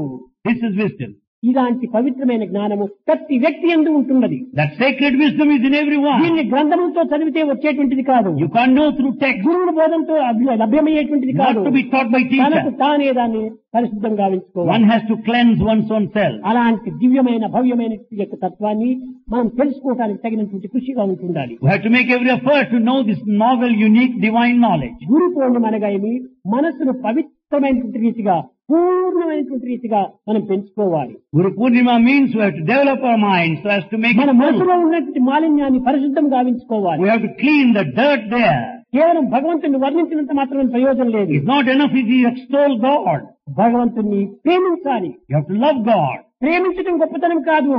This is wisdom. ఇలాంటి పవిత్రమైన జ్ఞానము ప్రతి వ్యక్తి యందు ఉంటున్నది. That sacred wisdom is in everyone. దీన్ని గ్రంథములతో చదివితే వచ్చేటువంటిది కాదు. You can't know through text. గురువుల బోధంతో లభ్యమయ్యేటువంటిది Not కాదు. to be taught by తనకు teacher. తానే దాన్ని పరిశుద్ధం గావించుకోవాలి. One has to cleanse one's own self. అలాంటి దివ్యమైన భవ్యమైన యొక్క తత్వాన్ని మనం తెలుసుకోవడానికి తగినటువంటి కృషిగా ఉంటుండాలి. We have to make every effort to know this novel, unique, divine knowledge. గురు పౌర్ణమి అనగా ఏమి? మనసును పవిత్రమైనటువంటి రీతిగా, పూర్ణమైనటువంటి రీతిగా మనం పెంచుకోవాలి. Guru Purnima means we have to develop our mind so as to make మన it full. మనసులో ఉన్నటువంటి మాలిన్యాన్ని పరిశుద్ధం గావించుకోవాలి. We have to clean the dirt there. కేవలం భగవంతుని వర్ణించినంత మాత్రమే ప్రయోజనం లేదు. It's not enough if you extol God. భగవంతుని ప్రేమించాలి. You have to love God. ప్రేమించడం గొప్పతనం కాదు.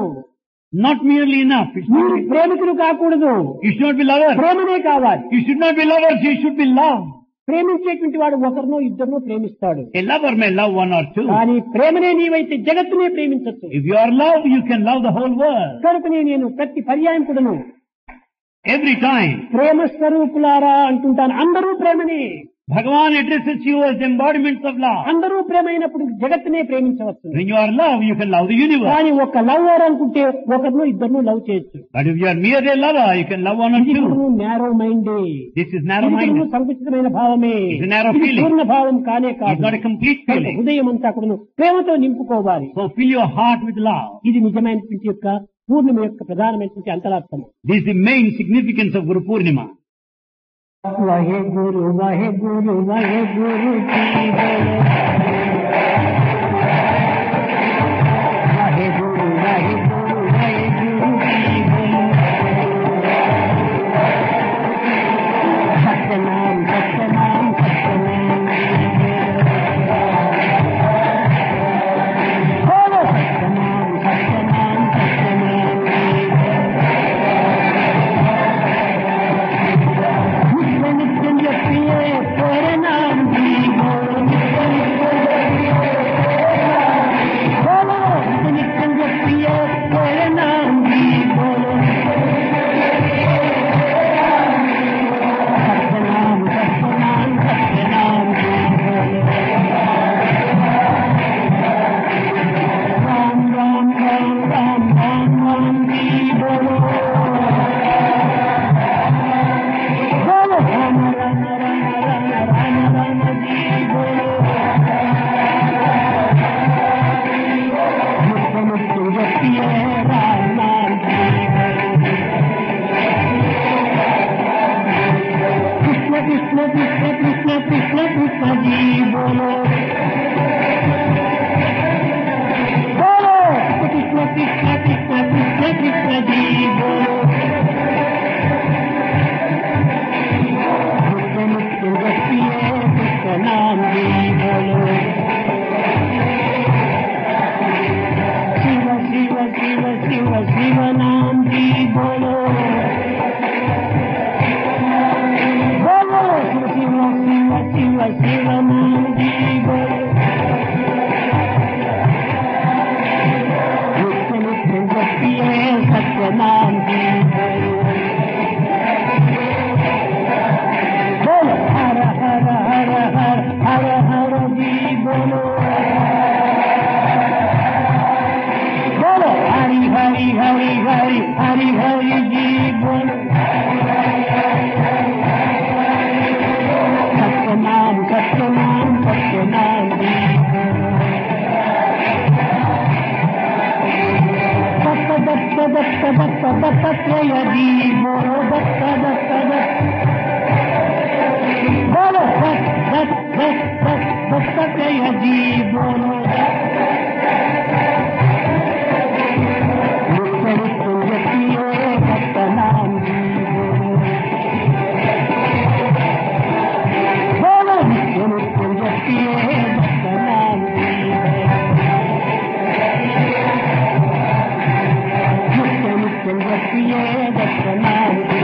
Not merely enough. It's మీరు not, ప్రేమికులు కాకూడదు. you should not be lovers. ప్రేమనే కావాలి. You should not be lovers. You should be loved. ప్రేమించేటువంటి వాడు ఒకరినో ఇద్దరినో ప్రేమిస్తాడు. A lover may love one or two. కానీ ప్రేమనే నీవైతే జగత్తునే ప్రేమించచ్చు. If you are love, you can love the whole world. కనుకనే నేను ప్రతి పర్యాయం కూడాను Every time. ప్రేమ స్వరూపులారా అంటుంటాను. అందరూ ప్రేమనే. Bhagavan addresses you as embodiments of love. అందరూ ప్రేమ అయినప్పుడు జగత్తునే ప్రేమించవచ్చు. When you are love, you can love the universe. కానీ ఒక లవర్ అనుకుంటే ఒకరినో ఇద్దరినో లవ్ చేయొచ్చు. But if you are merely a lover, you can love one or ఇది two. Narrow minded. This is narrow-minded. సంకుచితమైన భావమే. It's a narrow ఇది feeling. పూర్ణ భావం కానే It's కాదు. not a complete feeling. హృదయం అంతా కూడా ప్రేమతో నింపుకోవాలి. So fill your heart with love. ఇది నిజమైనటువంటి యొక్క పూర్ణిమ యొక్క ప్రధానమైనటువంటి అంతరార్థం. This is the main significance of Guru Purnima. Wahe Guru Wahe Guru Wahe Guru ji బోలో. వాహే గురు వాహే గురు వాహే గురు జీ బోలో. సత్యనామ సత్యనామ సత్యనామ బోలో. సత్యనామ సత్యనామ సత్యనామ నిత్యం చెప్పియే ప్రేరణాం జీ బోలో. दत्त दत्त दत्तात्रेय जी बोलो दत्त दत्त दत्त बोलो दत्त दत्त दत्त दत्तात्रेय जी बोलो दत्त नाम जी बोलो नित्य नित्य जपिए दत्त नाम जी नित्य नित्य जपिए दत्त नाम जी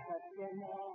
Shatya